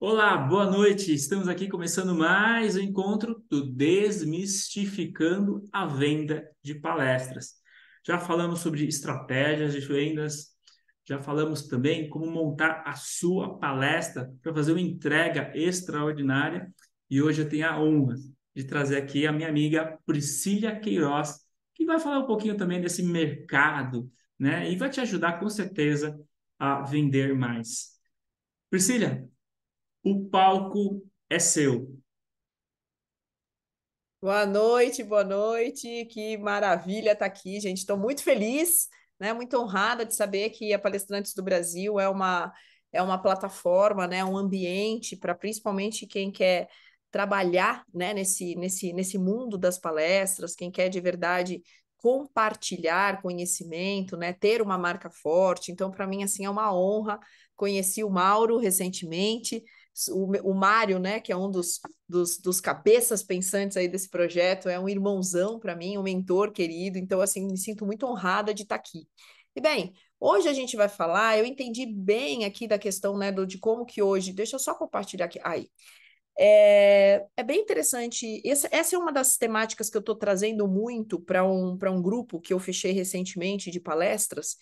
Olá, boa noite. Estamos aqui começando mais um encontro do Desmistificando a Venda de Palestras. Já falamos sobre estratégias de vendas, já falamos também como montar a sua palestra para fazer uma entrega extraordinária. E hoje eu tenho a honra de trazer aqui a minha amiga Priscília Queiroz, que vai falar um pouquinho também desse mercado, né? E vai te ajudar com certeza a vender mais. Priscília, o palco é seu. Boa noite, boa noite. Que maravilha estar aqui, gente. Estou muito feliz, né? Muito honrada de saber que a Palestrantes do Brasil é uma plataforma, né? Um ambiente para principalmente quem quer trabalhar, né? Nesse mundo das palestras, quem quer de verdade compartilhar conhecimento, né? Ter uma marca forte. Então, para mim, assim, é uma honra. Conheci o Mauro recentemente. O Mário, né, que é um dos cabeças pensantes aí desse projeto, é um irmãozão para mim, um mentor querido, então, assim, me sinto muito honrada de estar aqui. E bem, hoje a gente vai falar, eu entendi bem aqui da questão, né, de como que hoje, deixa eu só compartilhar aqui, aí, é bem interessante, essa é uma das temáticas que eu estou trazendo muito para um grupo que eu fechei recentemente de palestras,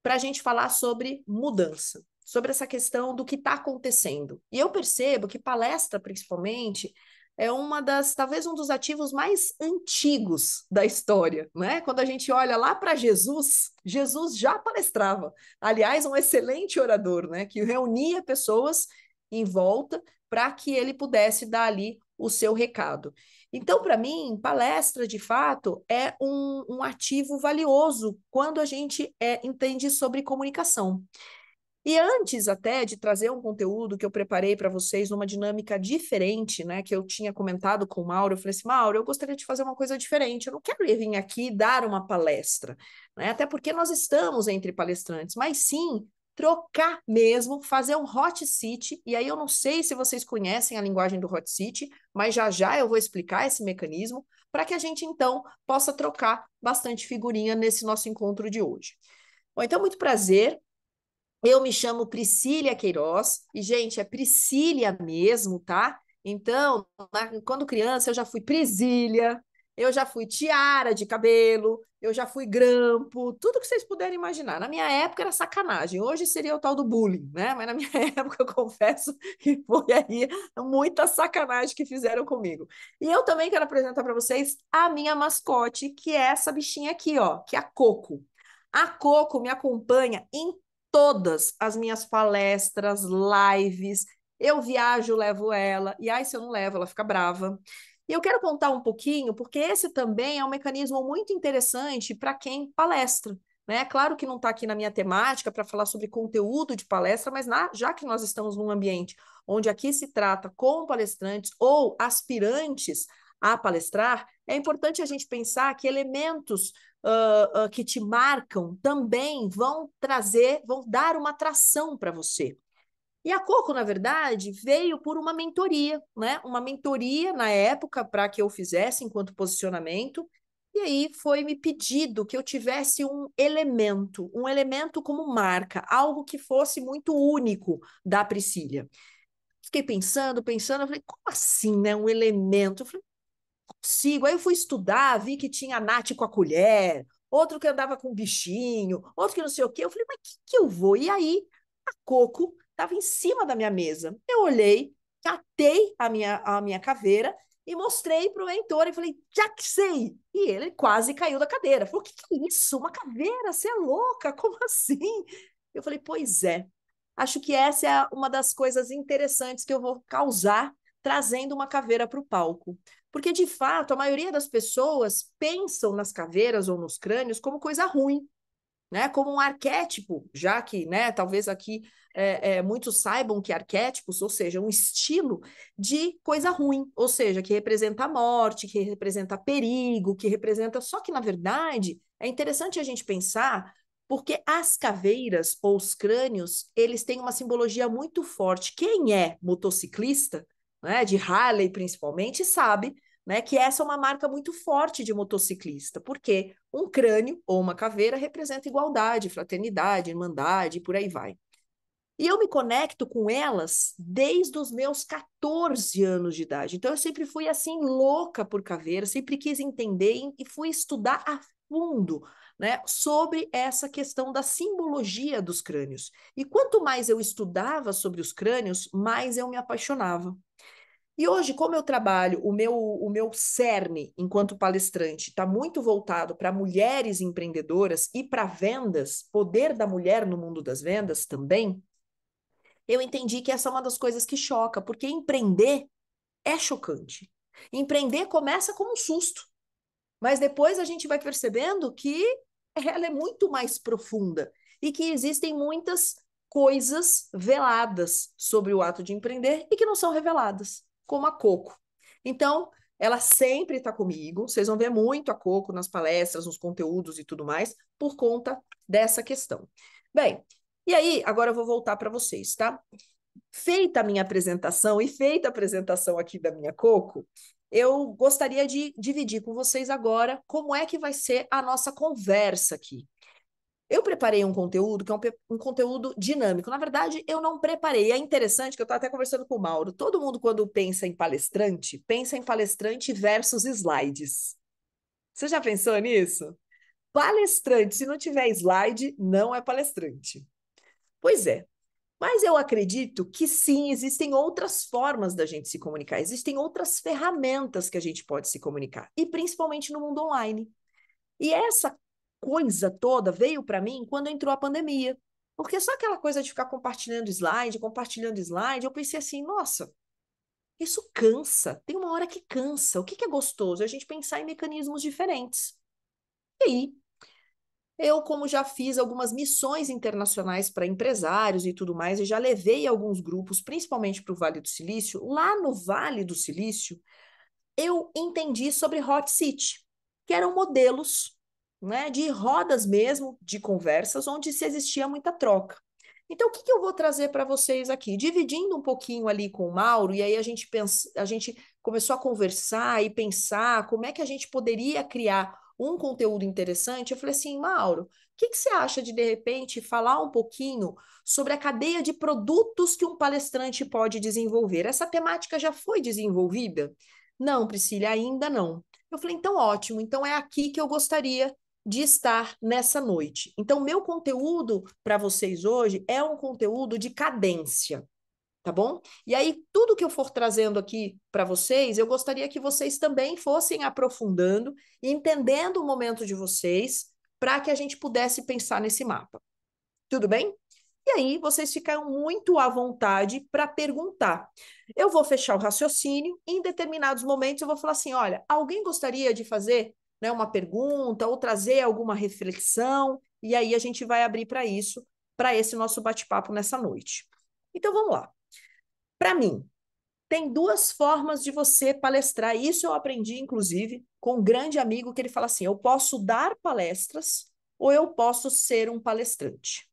para a gente falar sobre mudança, sobre essa questão do que está acontecendo. E eu percebo que palestra, principalmente, é uma das, talvez um dos ativos mais antigos da história, né? Quando a gente olha lá para Jesus, Jesus já palestrava. Aliás, um excelente orador, né? Que reunia pessoas em volta para que ele pudesse dar ali o seu recado. Então, para mim, palestra, de fato, é um ativo valioso quando a gente entende sobre comunicação. E antes até de trazer um conteúdo que eu preparei para vocês numa dinâmica diferente, né, que eu tinha comentado com o Mauro, eu falei assim, Mauro, eu gostaria de fazer uma coisa diferente, eu não quero vir aqui dar uma palestra, né, até porque nós estamos entre palestrantes, mas sim trocar mesmo, fazer um hot seat, e aí eu não sei se vocês conhecem a linguagem do hot seat, mas já já eu vou explicar esse mecanismo para que a gente então possa trocar bastante figurinha nesse nosso encontro de hoje. Bom, então, muito prazer. Eu me chamo Priscília Queiroz, e, gente, é Priscília mesmo, tá? Então, quando criança, eu já fui Prisília, eu já fui tiara de cabelo, eu já fui grampo, tudo que vocês puderem imaginar. Na minha época era sacanagem, hoje seria o tal do bullying, né? Mas na minha época, eu confesso que foi aí muita sacanagem que fizeram comigo. E eu também quero apresentar para vocês a minha mascote, que é essa bichinha aqui, ó, que é a Coco. A Coco me acompanha em todas as minhas palestras, lives. Eu viajo, levo ela, e aí se eu não levo, ela fica brava. E eu quero contar um pouquinho, porque esse também é um mecanismo muito interessante para quem palestra. Né? Claro que não está aqui na minha temática para falar sobre conteúdo de palestra, mas já que nós estamos num ambiente onde aqui se trata com palestrantes ou aspirantes a palestrar, é importante a gente pensar que elementos que te marcam também vão trazer, vão dar uma atração para você. E a Coco, na verdade, veio por uma mentoria, né? Uma mentoria na época para que eu fizesse enquanto posicionamento. E aí foi me pedido que eu tivesse um elemento como marca, algo que fosse muito único da Priscília. Fiquei pensando, pensando, eu falei, como assim, né? Um elemento? Eu falei, consigo. Aí eu fui estudar, vi que tinha a Nath com a colher, outro que andava com um bichinho, outro que não sei o quê. Eu falei, mas que eu vou? E aí a Coco estava em cima da minha mesa. Eu olhei, catei a minha caveira e mostrei para o mentor e falei, já que sei. E ele quase caiu da cadeira. Falou, que é isso? Uma caveira? Você é louca? Como assim? Eu falei, pois é. Acho que essa é uma das coisas interessantes que eu vou causar trazendo uma caveira para o palco. Porque, de fato, a maioria das pessoas pensam nas caveiras ou nos crânios como coisa ruim, né? Como um arquétipo, já que, né, talvez aqui muitos saibam que arquétipos, ou seja, um estilo de coisa ruim, ou seja, que representa a morte, que representa perigo, que representa. Só que, na verdade, é interessante a gente pensar. Porque as caveiras ou os crânios, eles têm uma simbologia muito forte. Quem é motociclista, né, de Harley principalmente, sabe, né, que essa é uma marca muito forte de motociclista, porque um crânio ou uma caveira representa igualdade, fraternidade, irmandade, e por aí vai. E eu me conecto com elas desde os meus 14 anos de idade. Então, eu sempre fui assim, louca por caveira, sempre quis entender e fui estudar a fundo, né, sobre essa questão da simbologia dos crânios. E quanto mais eu estudava sobre os crânios, mais eu me apaixonava. E hoje, como eu trabalho, o meu cerne enquanto palestrante está muito voltado para mulheres empreendedoras e para vendas, poder da mulher no mundo das vendas também, eu entendi que essa é uma das coisas que choca, porque empreender é chocante. Empreender começa como um susto, mas depois a gente vai percebendo que ela é muito mais profunda e que existem muitas coisas veladas sobre o ato de empreender e que não são reveladas, como a Coco. Então, ela sempre está comigo, vocês vão ver muito a Coco nas palestras, nos conteúdos e tudo mais, por conta dessa questão. Bem, e aí, agora eu vou voltar para vocês, tá? Feita a minha apresentação e feita a apresentação aqui da minha Coco, eu gostaria de dividir com vocês agora como é que vai ser a nossa conversa aqui. Eu preparei um conteúdo que é um conteúdo dinâmico. Na verdade, eu não preparei. É interessante que eu estava até conversando com o Mauro. Todo mundo, quando pensa em palestrante versus slides. Você já pensou nisso? Palestrante, se não tiver slide, não é palestrante. Pois é. Mas eu acredito que sim, existem outras formas da gente se comunicar, existem outras ferramentas que a gente pode se comunicar, e principalmente no mundo online. E essa coisa toda veio para mim quando entrou a pandemia. Porque só aquela coisa de ficar compartilhando slide, eu pensei assim, nossa, isso cansa, tem uma hora que cansa. O que que é gostoso? É a gente pensar em mecanismos diferentes. E aí, eu, como já fiz algumas missões internacionais para empresários e tudo mais, e já levei alguns grupos, principalmente para o Vale do Silício, lá no Vale do Silício, eu entendi sobre Hot Seat, que eram modelos, né, de rodas mesmo, de conversas, onde se existia muita troca. Então, o que que eu vou trazer para vocês aqui? Dividindo um pouquinho ali com o Mauro, e aí a gente começou a conversar e pensar como é que a gente poderia criar um conteúdo interessante. Eu falei assim, Mauro, o que que você acha de repente, falar um pouquinho sobre a cadeia de produtos que um palestrante pode desenvolver? Essa temática já foi desenvolvida? Não, Priscila, ainda não. Eu falei, então ótimo, então é aqui que eu gostaria de estar nessa noite. Então, meu conteúdo para vocês hoje é um conteúdo de cadência, tá bom? E aí, tudo que eu for trazendo aqui para vocês, eu gostaria que vocês também fossem aprofundando e entendendo o momento de vocês, para que a gente pudesse pensar nesse mapa. Tudo bem? E aí, vocês ficaram muito à vontade para perguntar. Eu vou fechar o raciocínio e, em determinados momentos, eu vou falar assim: olha, alguém gostaria de fazer, né, uma pergunta ou trazer alguma reflexão? E aí, a gente vai abrir para isso, para esse nosso bate-papo nessa noite. Então, vamos lá. Para mim, tem duas formas de você palestrar. Isso eu aprendi, inclusive, com um grande amigo que ele fala assim: eu posso dar palestras ou eu posso ser um palestrante.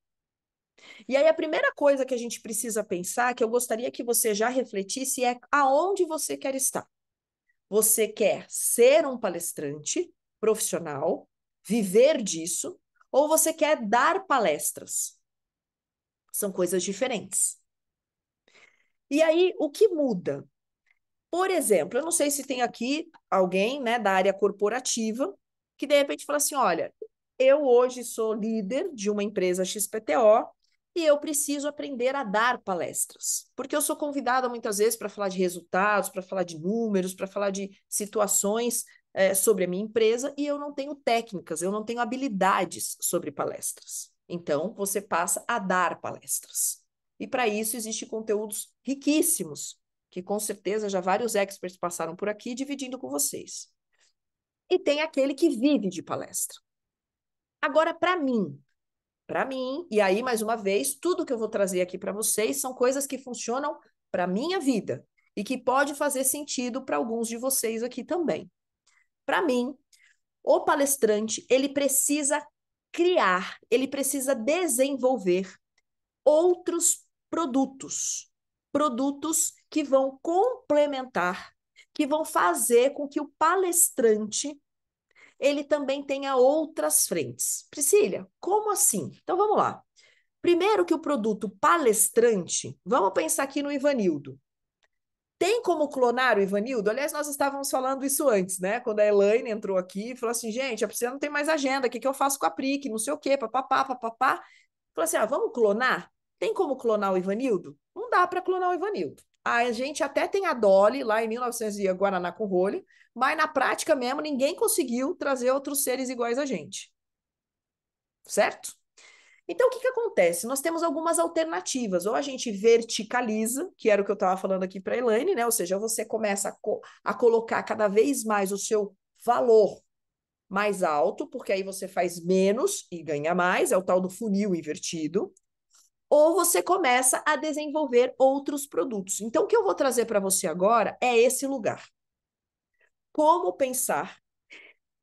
E aí a primeira coisa que a gente precisa pensar, que eu gostaria que você já refletisse, é aonde você quer estar. Você quer ser um palestrante profissional, viver disso, ou você quer dar palestras? São coisas diferentes. E aí, o que muda? Por exemplo, eu não sei se tem aqui alguém, né, da área corporativa que de repente fala assim, olha, eu hoje sou líder de uma empresa XPTO e eu preciso aprender a dar palestras, porque eu sou convidada muitas vezes para falar de resultados, para falar de números, para falar de situações sobre a minha empresa e eu não tenho técnicas, eu não tenho habilidades sobre palestras. Então, você passa a dar palestras. E para isso existem conteúdos riquíssimos que com certeza já vários experts passaram por aqui dividindo com vocês. E tem aquele que vive de palestra. Agora, para mim, e aí mais uma vez, tudo que eu vou trazer aqui para vocês são coisas que funcionam para a minha vida e que pode fazer sentido para alguns de vocês aqui também. Para mim, o palestrante, ele precisa criar, ele precisa desenvolver outros produtos, produtos que vão complementar, que vão fazer com que o palestrante ele também tenha outras frentes. Priscila, como assim? Então vamos lá. Primeiro que o produto palestrante, vamos pensar aqui no Ivanildo. Tem como clonar o Ivanildo? Aliás, nós estávamos falando isso antes, né? Quando a Elaine entrou aqui e falou assim, gente, a Priscila não tem mais agenda, o que eu faço com a PRIC? Não sei o quê, papapá, papapá. Falou assim, vamos clonar? Tem como clonar o Ivanildo? Não dá para clonar o Ivanildo. A gente até tem a Dolly, lá em 1900 e Guaraná com rolha, mas na prática mesmo ninguém conseguiu trazer outros seres iguais a gente. Certo? Então, o que acontece? Nós temos algumas alternativas. Ou a gente verticaliza, que era o que eu estava falando aqui para a Elaine, né? Ou seja, você começa a colocar cada vez mais o seu valor mais alto, porque aí você faz menos e ganha mais, é o tal do funil invertido. Ou você começa a desenvolver outros produtos. Então, o que eu vou trazer para você agora é esse lugar. Como pensar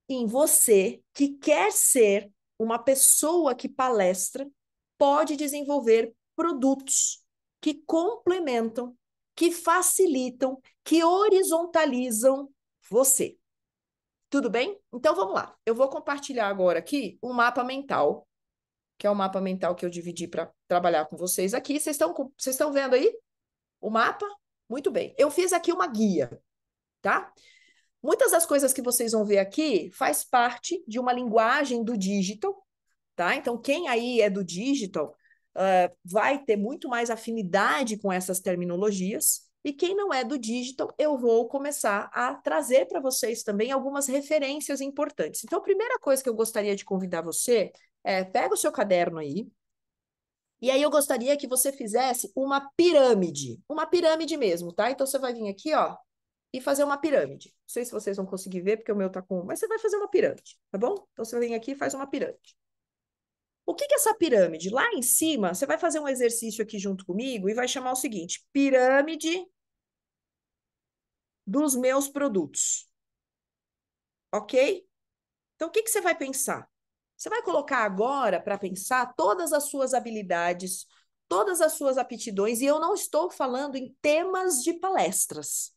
em você que quer ser uma pessoa que palestra, pode desenvolver produtos que complementam, que facilitam, que horizontalizam você. Tudo bem? Então vamos lá. Eu vou compartilhar agora aqui um mapa mental, que é o mapa mental que eu dividi para trabalhar com vocês aqui. Vocês estão vendo aí o mapa? Muito bem. Eu fiz aqui uma guia, tá? Muitas das coisas que vocês vão ver aqui faz parte de uma linguagem do digital, tá? Então, quem aí é do digital vai ter muito mais afinidade com essas terminologias, e quem não é do digital, eu vou começar a trazer para vocês também algumas referências importantes. Então, a primeira coisa que eu gostaria de convidar você pega o seu caderno aí, e aí eu gostaria que você fizesse uma pirâmide mesmo, tá? Então, você vai vir aqui, ó, e fazer uma pirâmide. Não sei se vocês vão conseguir ver, porque o meu tá com... Mas você vai fazer uma pirâmide, tá bom? Então, você vem aqui e faz uma pirâmide. O que é essa pirâmide? Lá em cima, você vai fazer um exercício aqui junto comigo e vai chamar o seguinte: pirâmide dos meus produtos. Ok? Então, o que você vai pensar? Você vai colocar agora para pensar todas as suas habilidades, todas as suas aptidões, e eu não estou falando em temas de palestras.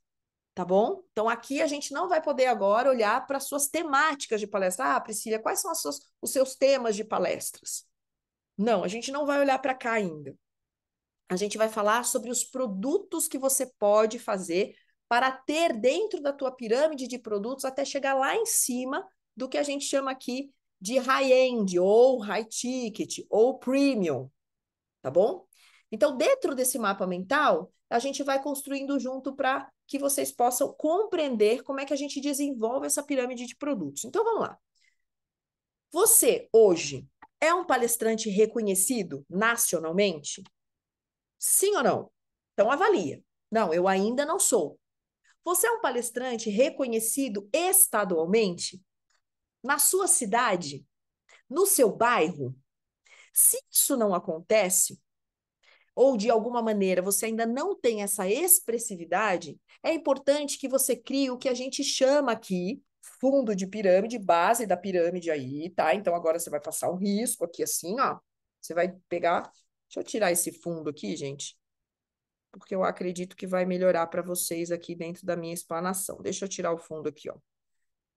Tá bom? Então, aqui a gente não vai poder agora olhar para as suas temáticas de palestra. Ah, Priscila, quais são os seus temas de palestras? Não, a gente não vai olhar para cá ainda. A gente vai falar sobre os produtos que você pode fazer para ter dentro da tua pirâmide de produtos até chegar lá em cima do que a gente chama aqui de high-end, ou high-ticket, ou premium, tá bom? Então, dentro desse mapa mental, a gente vai construindo junto para que vocês possam compreender como é que a gente desenvolve essa pirâmide de produtos. Então, vamos lá. Você, hoje, é um palestrante reconhecido nacionalmente? Sim ou não? Então, avalia. Não, eu ainda não sou. Você é um palestrante reconhecido estadualmente? Na sua cidade? No seu bairro? Se isso não acontece, ou de alguma maneira você ainda não tem essa expressividade, é importante que você crie o que a gente chama aqui fundo de pirâmide, base da pirâmide aí, tá? Então agora você vai passar um risco aqui assim, ó. Você vai pegar, deixa eu tirar esse fundo aqui, gente, porque eu acredito que vai melhorar para vocês aqui dentro da minha explanação. Deixa eu tirar o fundo aqui, ó.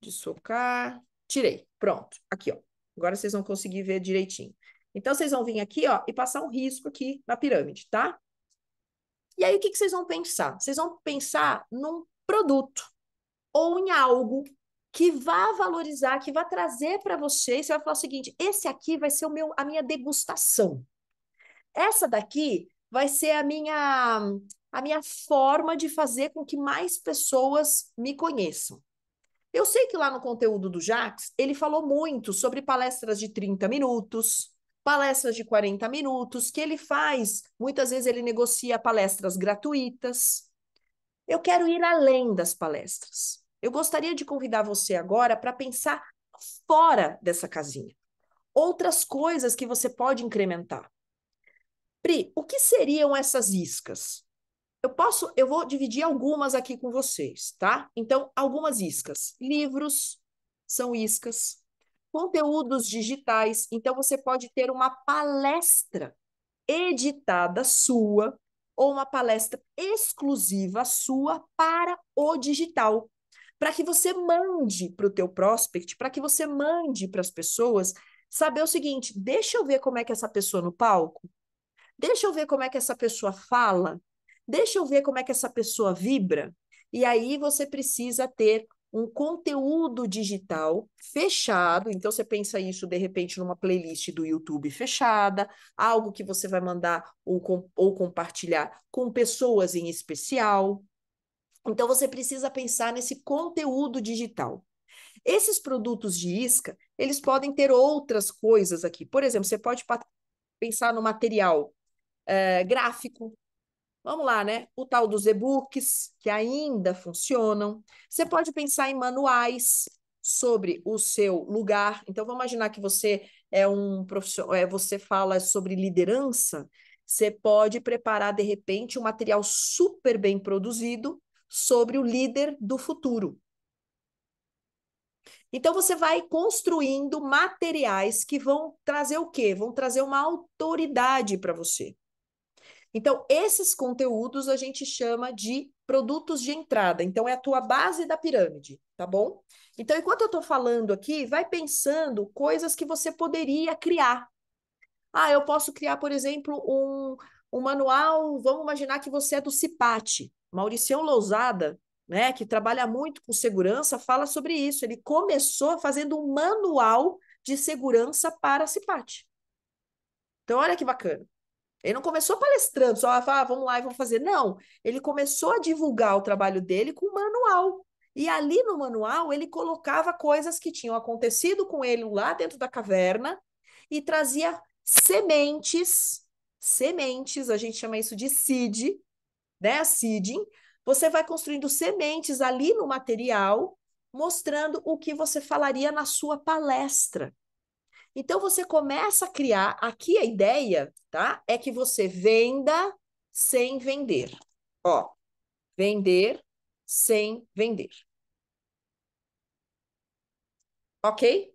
De socar, tirei, pronto, aqui, ó. Agora vocês vão conseguir ver direitinho. Então, vocês vão vir aqui, ó, e passar um risco aqui na pirâmide, tá? E aí, o que vocês vão pensar? Vocês vão pensar num produto ou em algo que vá valorizar, que vá trazer para vocês. Você vai falar o seguinte: esse aqui vai ser a minha degustação. Essa daqui vai ser a minha forma de fazer com que mais pessoas me conheçam. Eu sei que lá no conteúdo do Jax, ele falou muito sobre palestras de 30 minutos, palestras de 40 minutos, que ele faz, muitas vezes ele negocia palestras gratuitas. Eu quero ir além das palestras. Eu gostaria de convidar você agora para pensar fora dessa casinha. Outras coisas que você pode incrementar. Pri, o que seriam essas iscas? Eu vou dividir algumas aqui com vocês, tá? Então, algumas iscas. Livros são iscas. Conteúdos digitais. Então, você pode ter uma palestra editada sua ou uma palestra exclusiva sua para o digital. Para que você mande para o teu prospect, para que você mande para as pessoas saber o seguinte: deixa eu ver como é que essa pessoa no palco Deixa eu ver como é que essa pessoa fala, deixa eu ver como é que essa pessoa vibra. E aí você precisa ter um conteúdo digital fechado. Então você pensa isso de repente numa playlist do YouTube fechada, algo que você vai mandar ou compartilhar com pessoas em especial. Então você precisa pensar nesse conteúdo digital. Esses produtos de isca, eles podem ter outras coisas aqui. Por exemplo, você pode pensar no material gráfico. Vamos lá, né? O tal dos e-books, que ainda funcionam. Você pode pensar em manuais sobre o seu lugar. Então, vamos imaginar que você é um profissional, você fala sobre liderança. Você pode preparar, de repente, um material super bem produzido sobre o líder do futuro. Então, você vai construindo materiais que vão trazer o quê? Vão trazer uma autoridade para você. Então, esses conteúdos a gente chama de produtos de entrada. Então, é a tua base da pirâmide, tá bom? Então, enquanto eu estou falando aqui, vai pensando coisas que você poderia criar. Ah, eu posso criar, por exemplo, um manual. Vamos imaginar que você é do CIPAT. Mauricião Lousada, né, que trabalha muito com segurança, fala sobre isso. Ele começou fazendo um manual de segurança para CIPAT. Então, olha que bacana. Ele não começou palestrando, só falar, vamos lá e vamos fazer. Não, ele começou a divulgar o trabalho dele com um manual. E ali no manual ele colocava coisas que tinham acontecido com ele lá dentro da caverna e trazia sementes, a gente chama isso de seed, né? Seeding. Você vai construindo sementes ali no material, mostrando o que você falaria na sua palestra. Então você começa a criar, aqui a ideia, tá? É que você venda sem vender. Ó, vender sem vender. Ok?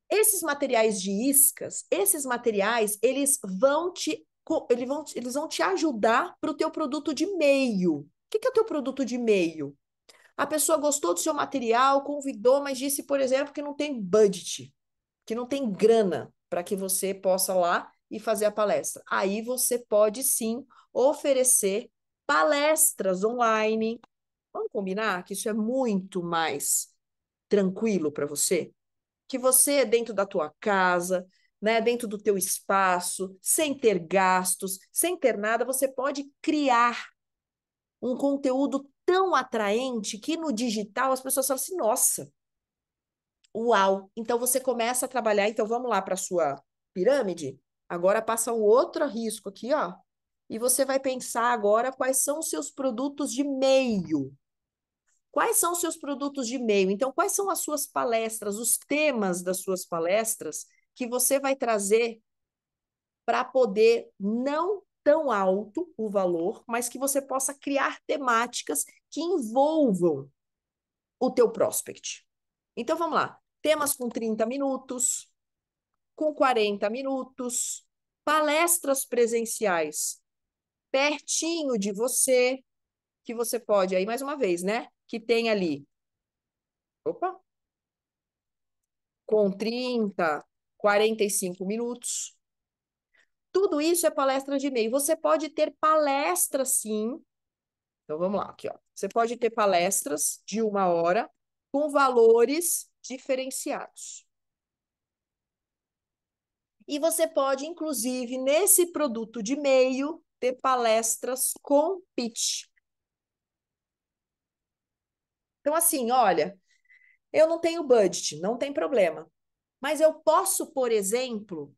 Esses materiais de iscas, esses materiais, eles vão te ajudar para o teu produto de meio. O que é o teu produto de meio? A pessoa gostou do seu material, convidou, mas disse, por exemplo, que não tem budget, que não tem grana para que você possa lá e fazer a palestra. Aí você pode sim oferecer palestras online. Vamos combinar que isso é muito mais tranquilo para você? Que você, dentro da tua casa, né, dentro do teu espaço, sem ter gastos, sem ter nada, você pode criar um conteúdo tão atraente que no digital as pessoas falam assim, nossa, uau! Então você começa a trabalhar. Então vamos lá para a sua pirâmide. Agora passa um outro risco aqui, ó. E você vai pensar agora quais são os seus produtos de meio. Quais são os seus produtos de meio? Então, quais são as suas palestras, os temas das suas palestras que você vai trazer para poder não tão alto o valor, mas que você possa criar temáticas que envolvam o teu prospect. Então, vamos lá. Temas com 30 minutos, com 40 minutos, palestras presenciais pertinho de você, que você pode, aí mais uma vez, né? Que tem ali, opa, com 30, 45 minutos. Tudo isso é palestra de e-mail. Você pode ter palestras, sim. Então, vamos lá, aqui, ó. Você pode ter palestras de 1 hora com valores diferenciados. E você pode, inclusive, nesse produto de e-mail, ter palestras com pitch. Então, assim, olha, eu não tenho budget, não tem problema. Mas eu posso, por exemplo,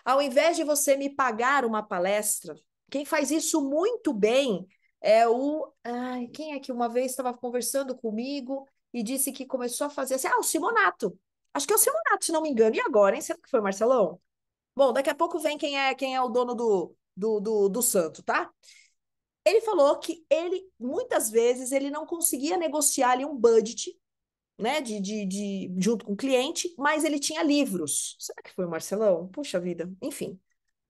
ao invés de você me pagar uma palestra, quem faz isso muito bem é o. Ai, quem é que uma vez estava conversando comigo e disse que começou a fazer assim? Ah, o Simonato. Acho que é o Simonato, se não me engano. E agora, hein? Será que foi, Marcelão? Bom, daqui a pouco vem quem é o dono do santo, tá? Ele falou que ele, muitas vezes, ele não conseguia negociar ali um budget, né, junto com o cliente, mas ele tinha livros. Será que foi o Marcelão? Puxa vida, enfim.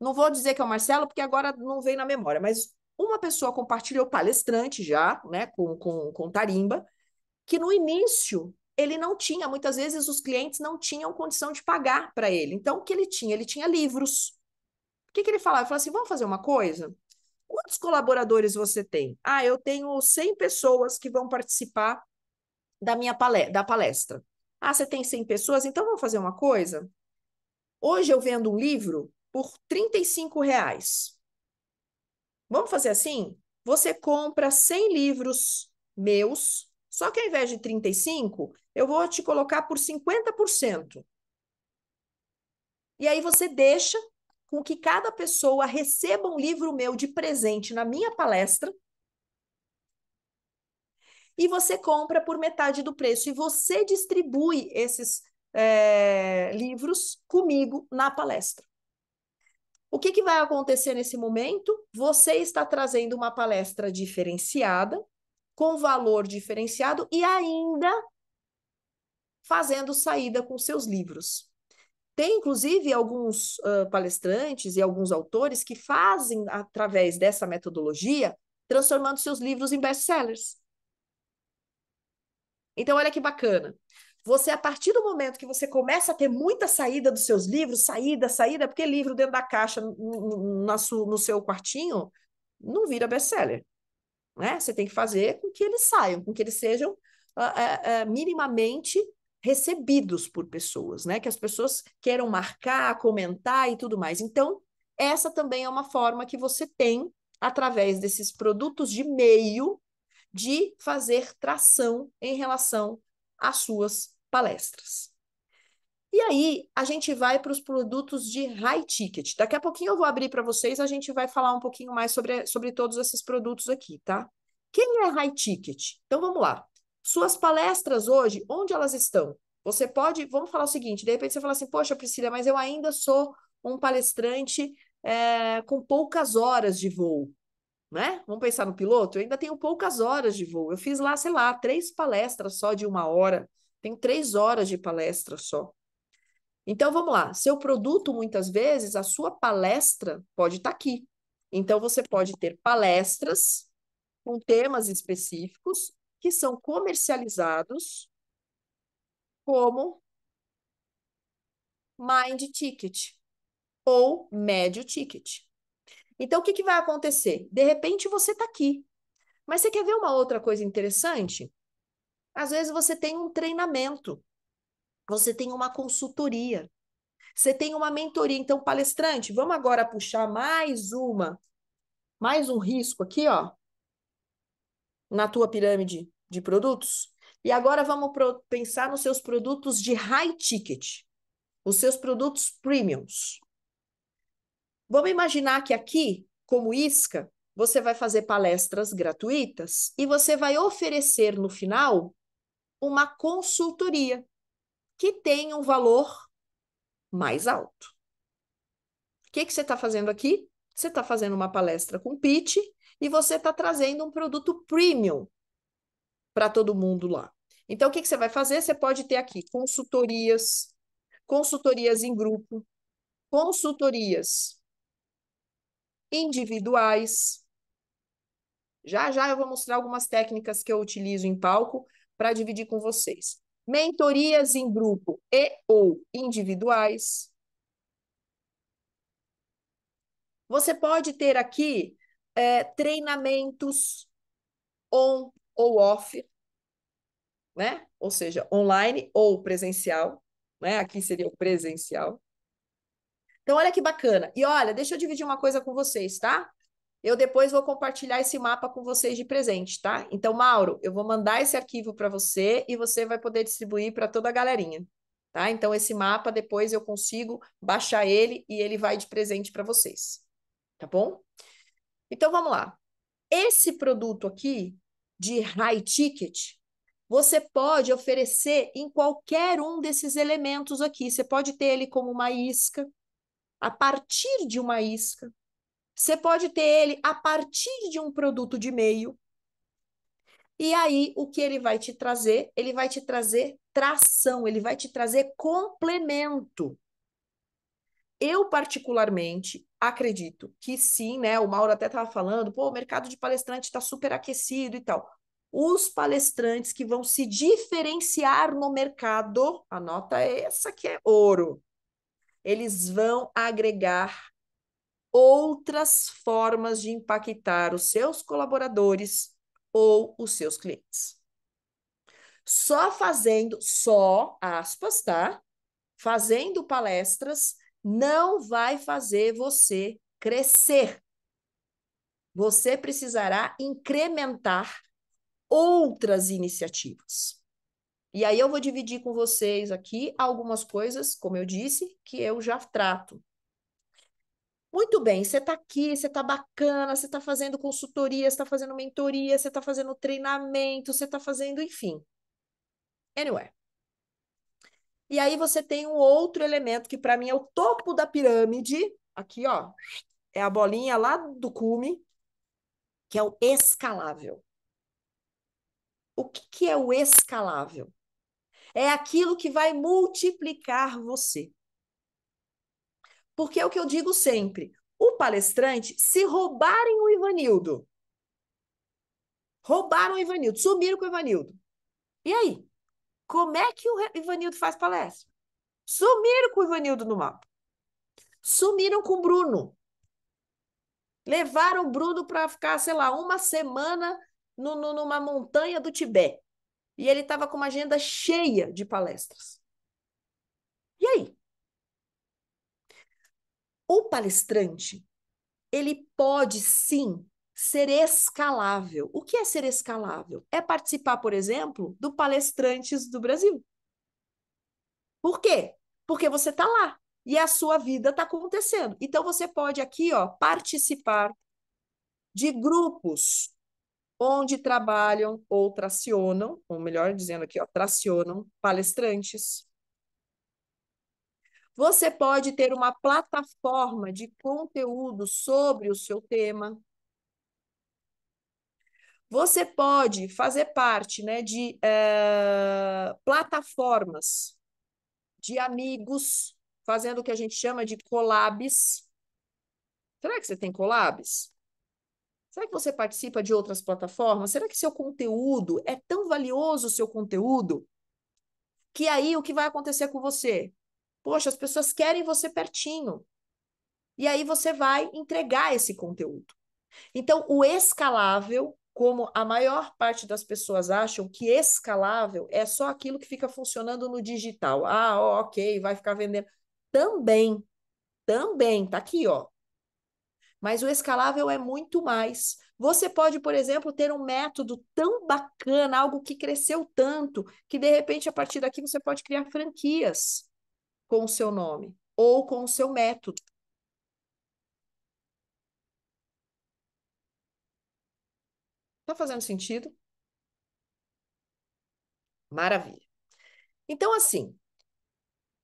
Não vou dizer que é o Marcelo, porque agora não veio na memória, mas uma pessoa compartilhou, palestrante já, né, com tarimba, que no início ele não tinha, muitas vezes os clientes não tinham condição de pagar para ele. Então, o que ele tinha? Ele tinha livros. O que que ele falava? Ele falava assim, vamos fazer uma coisa? Quantos colaboradores você tem? Ah, eu tenho 100 pessoas que vão participar da palestra. Ah, você tem 100 pessoas? Então vamos fazer uma coisa? Hoje eu vendo um livro por R$ 35. Vamos fazer assim? Você compra 100 livros meus, só que ao invés de 35, eu vou te colocar por 50%. E aí você deixa com que cada pessoa receba um livro meu de presente na minha palestra e você compra por metade do preço e você distribui esses livros comigo na palestra. O que que vai acontecer nesse momento? Você está trazendo uma palestra diferenciada, com valor diferenciado e ainda fazendo saída com seus livros. Tem, inclusive, alguns palestrantes e alguns autores que fazem, através dessa metodologia, transformando seus livros em best-sellers. Então, olha que bacana. Você, a partir do momento que você começa a ter muita saída dos seus livros, saída, porque livro dentro da caixa, no seu quartinho, não vira best-seller. Né? Você tem que fazer com que eles saiam, com que eles sejam minimamente recebidos por pessoas, né? Que as pessoas queiram marcar, comentar e tudo mais. Então, essa também é uma forma que você tem, através desses produtos de meio, de fazer tração em relação às suas palestras. E aí, a gente vai para os produtos de high ticket. Daqui a pouquinho eu vou abrir para vocês, a gente vai falar um pouquinho mais sobre todos esses produtos aqui, tá? Quem é high ticket? Então, vamos lá. Suas palestras hoje, onde elas estão? Você pode, vamos falar o seguinte, de repente você fala assim, poxa, Priscila, mas eu ainda sou um palestrante com poucas horas de voo, né? Vamos pensar no piloto? Eu ainda tenho poucas horas de voo. Eu fiz lá, sei lá, 3 palestras só de 1 hora. Tenho 3 horas de palestra só. Então, vamos lá. Seu produto, muitas vezes, a sua palestra pode estar aqui. Então, você pode ter palestras com temas específicos que são comercializados como mind ticket ou médio ticket. Então, o que que vai acontecer? De repente, você está aqui. Mas você quer ver uma outra coisa interessante? Às vezes, você tem um treinamento, você tem uma consultoria, você tem uma mentoria. Então, palestrante, vamos agora puxar mais um risco aqui, ó, na tua pirâmide de produtos. E agora vamos pensar nos seus produtos de high ticket, os seus produtos premiums. Vamos imaginar que aqui, como isca, você vai fazer palestras gratuitas e você vai oferecer no final uma consultoria que tem um valor mais alto. O que que você está fazendo aqui? Você está fazendo uma palestra com pitch e você está trazendo um produto premium para todo mundo lá. Então, o que que você vai fazer? Você pode ter aqui consultorias em grupo, consultorias individuais. Já já eu vou mostrar algumas técnicas que eu utilizo em palco para dividir com vocês. Mentorias em grupo e ou individuais. Você pode ter aqui treinamentos on ou off, né? Ou seja, online ou presencial, né? Aqui seria o presencial. Então, olha que bacana. E olha, deixa eu dividir uma coisa com vocês, tá? Eu depois vou compartilhar esse mapa com vocês de presente, tá? Então, Mauro, eu vou mandar esse arquivo para você e você vai poder distribuir para toda a galerinha, tá? Então, esse mapa depois eu consigo baixar ele e ele vai de presente para vocês, tá bom? Então, vamos lá. Esse produto aqui, de high ticket, você pode oferecer em qualquer um desses elementos aqui. Você pode ter ele como uma isca, a partir de uma isca. Você pode ter ele a partir de um produto de meio. E aí, o que ele vai te trazer? Ele vai te trazer tração, ele vai te trazer complemento. Eu, particularmente, acredito que sim, né? O Mauro até estava falando, pô, o mercado de palestrante está super aquecido e tal. Os palestrantes que vão se diferenciar no mercado, anota essa que é ouro, eles vão agregar outras formas de impactar os seus colaboradores ou os seus clientes. Só aspas, tá? Fazendo palestras não vai fazer você crescer. Você precisará incrementar outras iniciativas. E aí eu vou dividir com vocês aqui algumas coisas, como eu disse, que eu já trato. Muito bem, você está aqui, você está bacana, você está fazendo consultoria, você está fazendo mentoria, você está fazendo treinamento, você está fazendo, enfim. Anyway. E aí você tem um outro elemento que para mim é o topo da pirâmide, aqui ó, é a bolinha lá do cume, que é o escalável. O que é o escalável? É aquilo que vai multiplicar você. Porque é o que eu digo sempre, o palestrante, se roubarem o Ivanildo, sumiram com o Ivanildo. E aí? Como é que o Ivanildo faz palestra? Sumiram com o Ivanildo no mapa. Sumiram com o Bruno. Levaram o Bruno para ficar, sei lá, uma semana numa montanha do Tibete. E ele estava com uma agenda cheia de palestras. E aí? O palestrante, ele pode sim ser escalável. O que é ser escalável? É participar, por exemplo, do Palestrantes do Brasil. Por quê? Porque você está lá e a sua vida está acontecendo. Então, você pode aqui, ó, participar de grupos onde trabalham ou tracionam, ou melhor dizendo aqui, ó, tracionam palestrantes. Você pode ter uma plataforma de conteúdo sobre o seu tema. Você pode fazer parte, né, de plataformas de amigos, fazendo o que a gente chama de collabs. Será que você tem collabs? Será que você participa de outras plataformas? Será que seu conteúdo é tão valioso, o seu conteúdo, que aí o que vai acontecer com você? Poxa, as pessoas querem você pertinho. E aí você vai entregar esse conteúdo. Então, o escalável, como a maior parte das pessoas acham que escalável é só aquilo que fica funcionando no digital. Ah, ó, ok, vai ficar vendendo. Também, tá aqui, ó. Mas o escalável é muito mais. Você pode, por exemplo, ter um método tão bacana, algo que cresceu tanto, que de repente, a partir daqui, você pode criar franquias com o seu nome ou com o seu método. Tá fazendo sentido? Maravilha. Então, assim,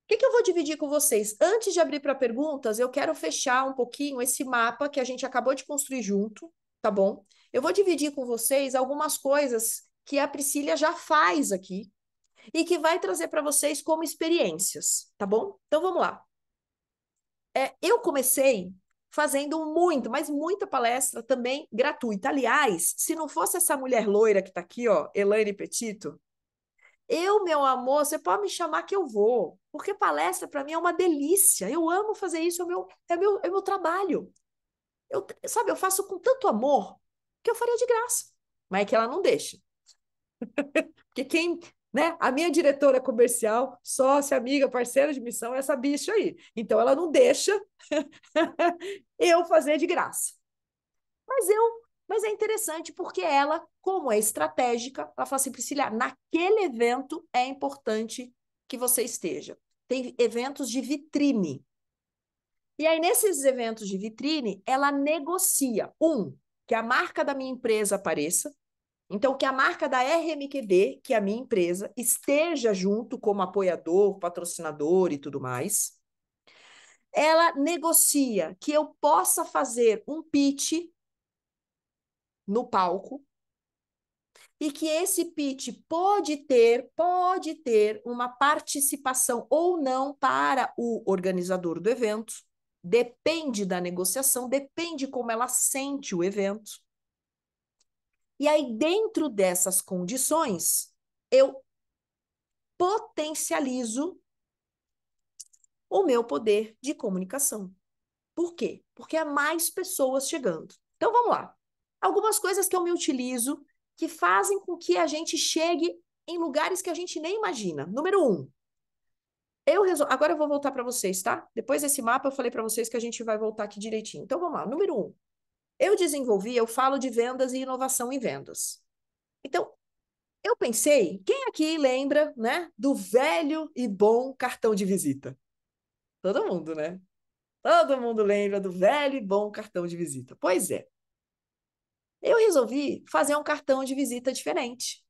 o que eu vou dividir com vocês? Antes de abrir para perguntas, eu quero fechar um pouquinho esse mapa que a gente acabou de construir junto, tá bom? Eu vou dividir com vocês algumas coisas que a Priscília já faz aqui e que vai trazer para vocês como experiências, tá bom? Então, vamos lá. Eu comecei fazendo muito, mas muita palestra também gratuita. Aliás, se não fosse essa mulher loira que está aqui, ó, Elaine Petito, meu amor, você pode me chamar que eu vou, porque palestra para mim é uma delícia. Eu amo fazer isso, é meu trabalho. Sabe, eu faço com tanto amor que eu faria de graça, mas é que ela não deixa. Porque né, a minha diretora comercial, sócia, amiga, parceira de missão é essa bicha aí. Então ela não deixa eu fazer de graça. Mas é interessante porque ela, como é estratégica, ela fala assim, Priscila, naquele evento é importante que você esteja. Tem eventos de vitrine. E aí, nesses eventos de vitrine, ela negocia, que a marca da minha empresa apareça, então que a marca da RMQB, que é a minha empresa, esteja junto como apoiador, patrocinador e tudo mais. Ela negocia que eu possa fazer um pitch no palco, e que esse pitch pode ter uma participação ou não para o organizador do evento, depende da negociação, depende como ela sente o evento. E aí, dentro dessas condições, eu potencializo o meu poder de comunicação. Por quê? Porque há mais pessoas chegando. Então vamos lá. Algumas coisas que eu me utilizo que fazem com que a gente chegue em lugares que a gente nem imagina. Número um, agora eu vou voltar para vocês, tá? Depois desse mapa eu falei para vocês que a gente vai voltar aqui direitinho. Então vamos lá. Número um, eu falo de vendas e inovação em vendas. Então, eu pensei, quem aqui lembra, né, do velho e bom cartão de visita? Todo mundo, né? Todo mundo lembra do velho e bom cartão de visita. Pois é. Eu resolvi fazer um cartão de visita diferente.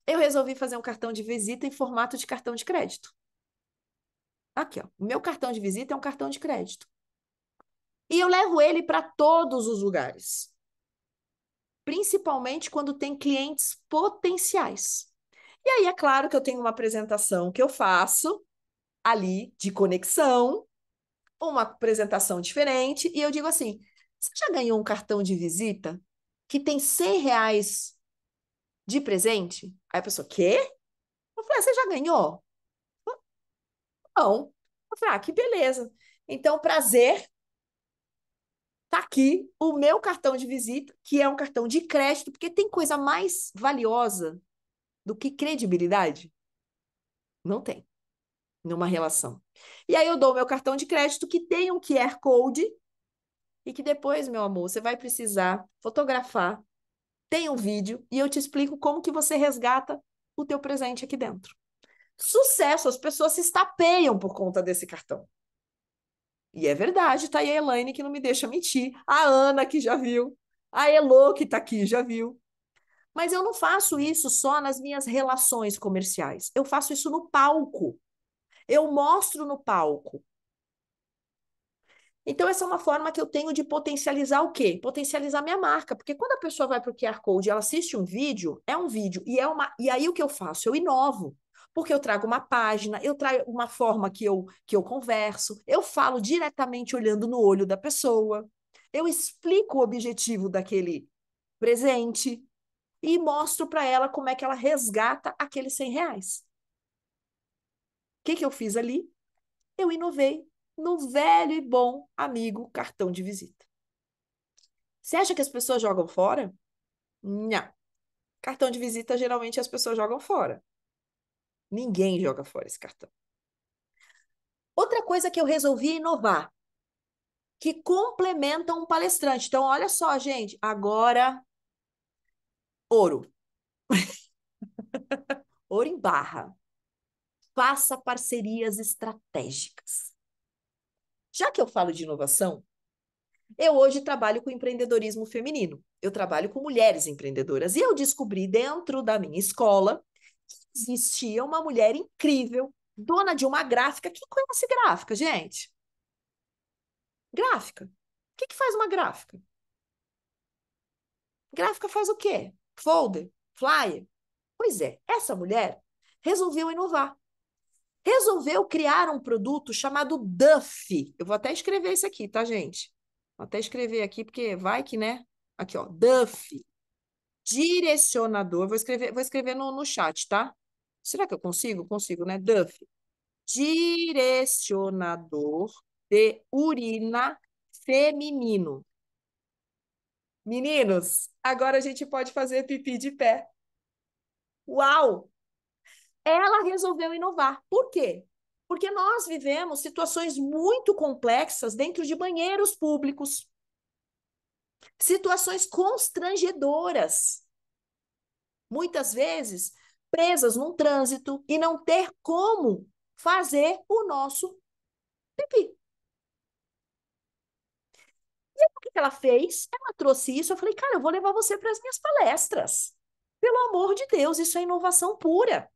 Eu resolvi fazer um cartão de visita em formato de cartão de crédito. Aqui, ó. O meu cartão de visita é um cartão de crédito. E eu levo ele para todos os lugares, principalmente quando tem clientes potenciais. E aí, é claro que eu tenho uma apresentação que eu faço ali de conexão, uma apresentação diferente, e eu digo assim: você já ganhou um cartão de visita que tem R$ 100 de presente? Aí a pessoa, quê? Eu falei, você já ganhou? Não. Eu falei, que beleza. Então, prazer, tá aqui o meu cartão de visita, que é um cartão de crédito, porque tem coisa mais valiosa do que credibilidade? Não tem, numa relação. E aí eu dou o meu cartão de crédito que tem um QR Code e que depois, meu amor, você vai precisar fotografar, tem um vídeo e eu te explico como que você resgata o teu presente aqui dentro. Sucesso, as pessoas se estapeiam por conta desse cartão. E é verdade, tá aí a Elaine que não me deixa mentir, a Ana que já viu, a Elo que tá aqui já viu. Mas eu não faço isso só nas minhas relações comerciais. Eu faço isso no palco. Eu mostro no palco. Então, essa é uma forma que eu tenho de potencializar o quê? Potencializar minha marca. Porque quando a pessoa vai para o QR Code e ela assiste um vídeo, é um vídeo. E aí o que eu faço? Eu inovo. Porque eu trago uma página, eu trago uma forma que eu converso, eu falo diretamente olhando no olho da pessoa, eu explico o objetivo daquele presente e mostro para ela como é que ela resgata aqueles R$ 100. O que eu fiz ali? Eu inovei no velho e bom amigo cartão de visita. Você acha que as pessoas jogam fora? Não. Cartão de visita, geralmente, as pessoas jogam fora. Ninguém joga fora esse cartão. Outra coisa que eu resolvi inovar, que complementa um palestrante. Então, olha só, gente, agora, ouro. Ouro em barra. Faça parcerias estratégicas. Já que eu falo de inovação, eu hoje trabalho com empreendedorismo feminino. Eu trabalho com mulheres empreendedoras. E eu descobri dentro da minha escola que existia uma mulher incrível, dona de uma gráfica. Quem conhece gráfica, gente? Gráfica. O que faz uma gráfica? Gráfica faz o quê? Folder, flyer. Pois é, essa mulher resolveu inovar. Resolveu criar um produto chamado Duff. Eu vou até escrever isso aqui, tá, gente? Vou até escrever aqui, porque vai que, né? Aqui, ó, Duff. Direcionador. Vou escrever no chat, tá? Será que eu consigo? Consigo, né? Duff. Direcionador de urina feminino. Meninos, agora a gente pode fazer pipi de pé. Uau! Ela resolveu inovar. Por quê? Porque nós vivemos situações muito complexas dentro de banheiros públicos, situações constrangedoras, muitas vezes presas num trânsito e não ter como fazer o nosso pipi. E o que ela fez? Ela trouxe isso. Eu falei, cara, eu vou levar você para as minhas palestras. Pelo amor de Deus, isso é inovação pura.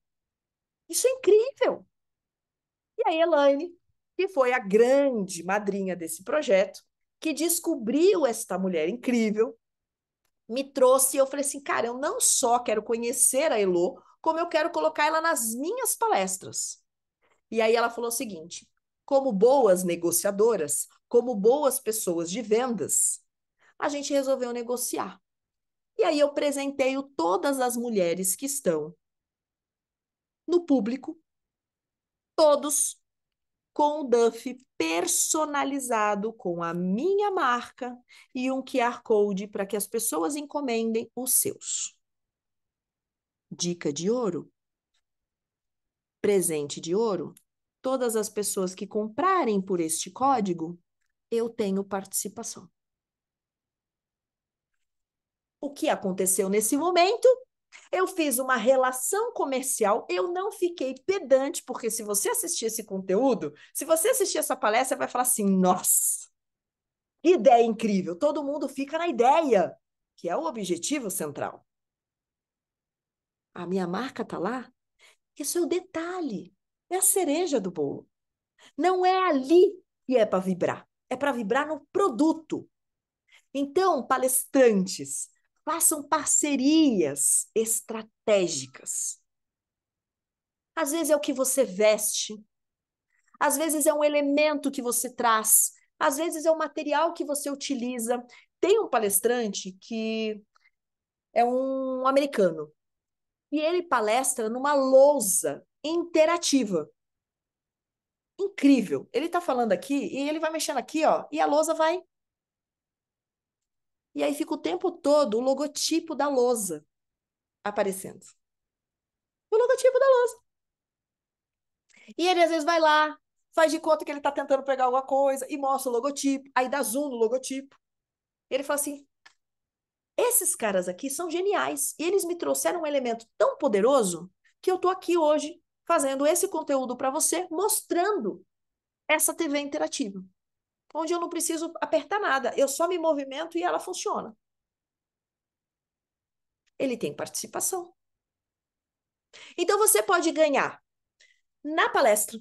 Isso é incrível. E a Elaine, que foi a grande madrinha desse projeto, que descobriu esta mulher incrível, me trouxe e eu falei assim, cara, eu não só quero conhecer a Elo, como eu quero colocar ela nas minhas palestras. E aí ela falou o seguinte, como boas negociadoras, como boas pessoas de vendas, a gente resolveu negociar. E aí eu presenteio todas as mulheres que estão no público, todos com um Duff personalizado com a minha marca e um QR Code para que as pessoas encomendem os seus. Dica de ouro? Presente de ouro? Todas as pessoas que comprarem por este código, eu tenho participação. O que aconteceu nesse momento? Eu fiz uma relação comercial, eu não fiquei pedante, porque se você assistir esse conteúdo, se você assistir essa palestra, vai falar assim, nossa, que ideia incrível, todo mundo fica na ideia, que é o objetivo central. A minha marca está lá, isso é o detalhe, é a cereja do bolo. Não é ali que é para vibrar no produto. Então, palestrantes, façam parcerias estratégicas. Às vezes é o que você veste, às vezes é um elemento que você traz, às vezes é o material que você utiliza. Tem um palestrante que é um americano e ele palestra numa lousa interativa. Incrível. Ele está falando aqui e ele vai mexendo aqui, ó, e a lousa vai. E aí fica o tempo todo o logotipo da lousa aparecendo. O logotipo da lousa. E ele às vezes vai lá, faz de conta que ele está tentando pegar alguma coisa e mostra o logotipo, aí dá zoom no logotipo. E ele fala assim: esses caras aqui são geniais. E eles me trouxeram um elemento tão poderoso que eu estou aqui hoje fazendo esse conteúdo para você, mostrando essa TV interativa, onde eu não preciso apertar nada, eu só me movimento e ela funciona. Ele tem participação. Então você pode ganhar na palestra,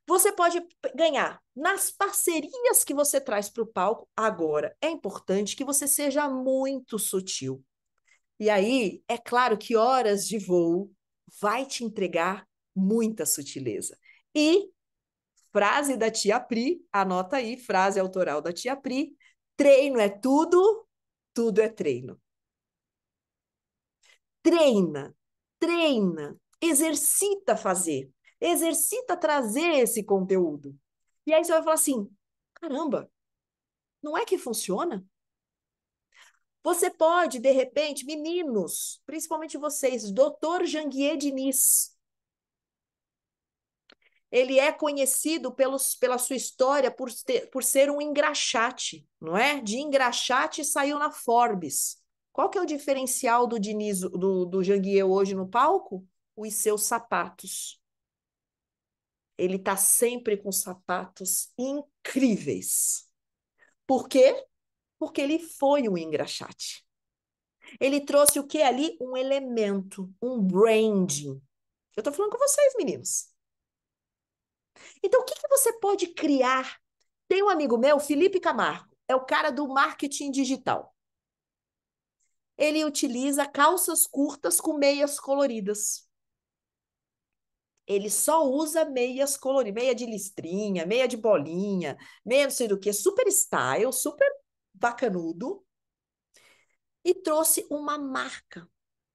você pode ganhar nas parcerias que você traz para o palco. Agora, é importante que você seja muito sutil. E aí, é claro que horas de voo vai te entregar muita sutileza. E, frase da tia Pri, anota aí, frase autoral da tia Pri, treino é tudo, tudo é treino. Treina, treina, exercita fazer, exercita trazer esse conteúdo. E aí você vai falar assim, caramba, não é que funciona? Você pode, de repente, meninos, principalmente vocês, Dr. Janguier Diniz, ele é conhecido pela sua história por ser um engraxate, não é? De engraxate saiu na Forbes. Qual que é o diferencial do Diniz, do Janguier hoje no palco? Os seus sapatos. Ele está sempre com sapatos incríveis. Por quê? Porque ele foi um engraxate. Ele trouxe o que ali? Um elemento, um branding. Eu estou falando com vocês, meninos. Então, o que você pode criar? Tem um amigo meu, Felipe Camargo, é o cara do marketing digital. Ele utiliza calças curtas com meias coloridas. Ele só usa meias coloridas, meia de listrinha, meia de bolinha, meia não sei do que, super style, super bacanudo. E trouxe uma marca.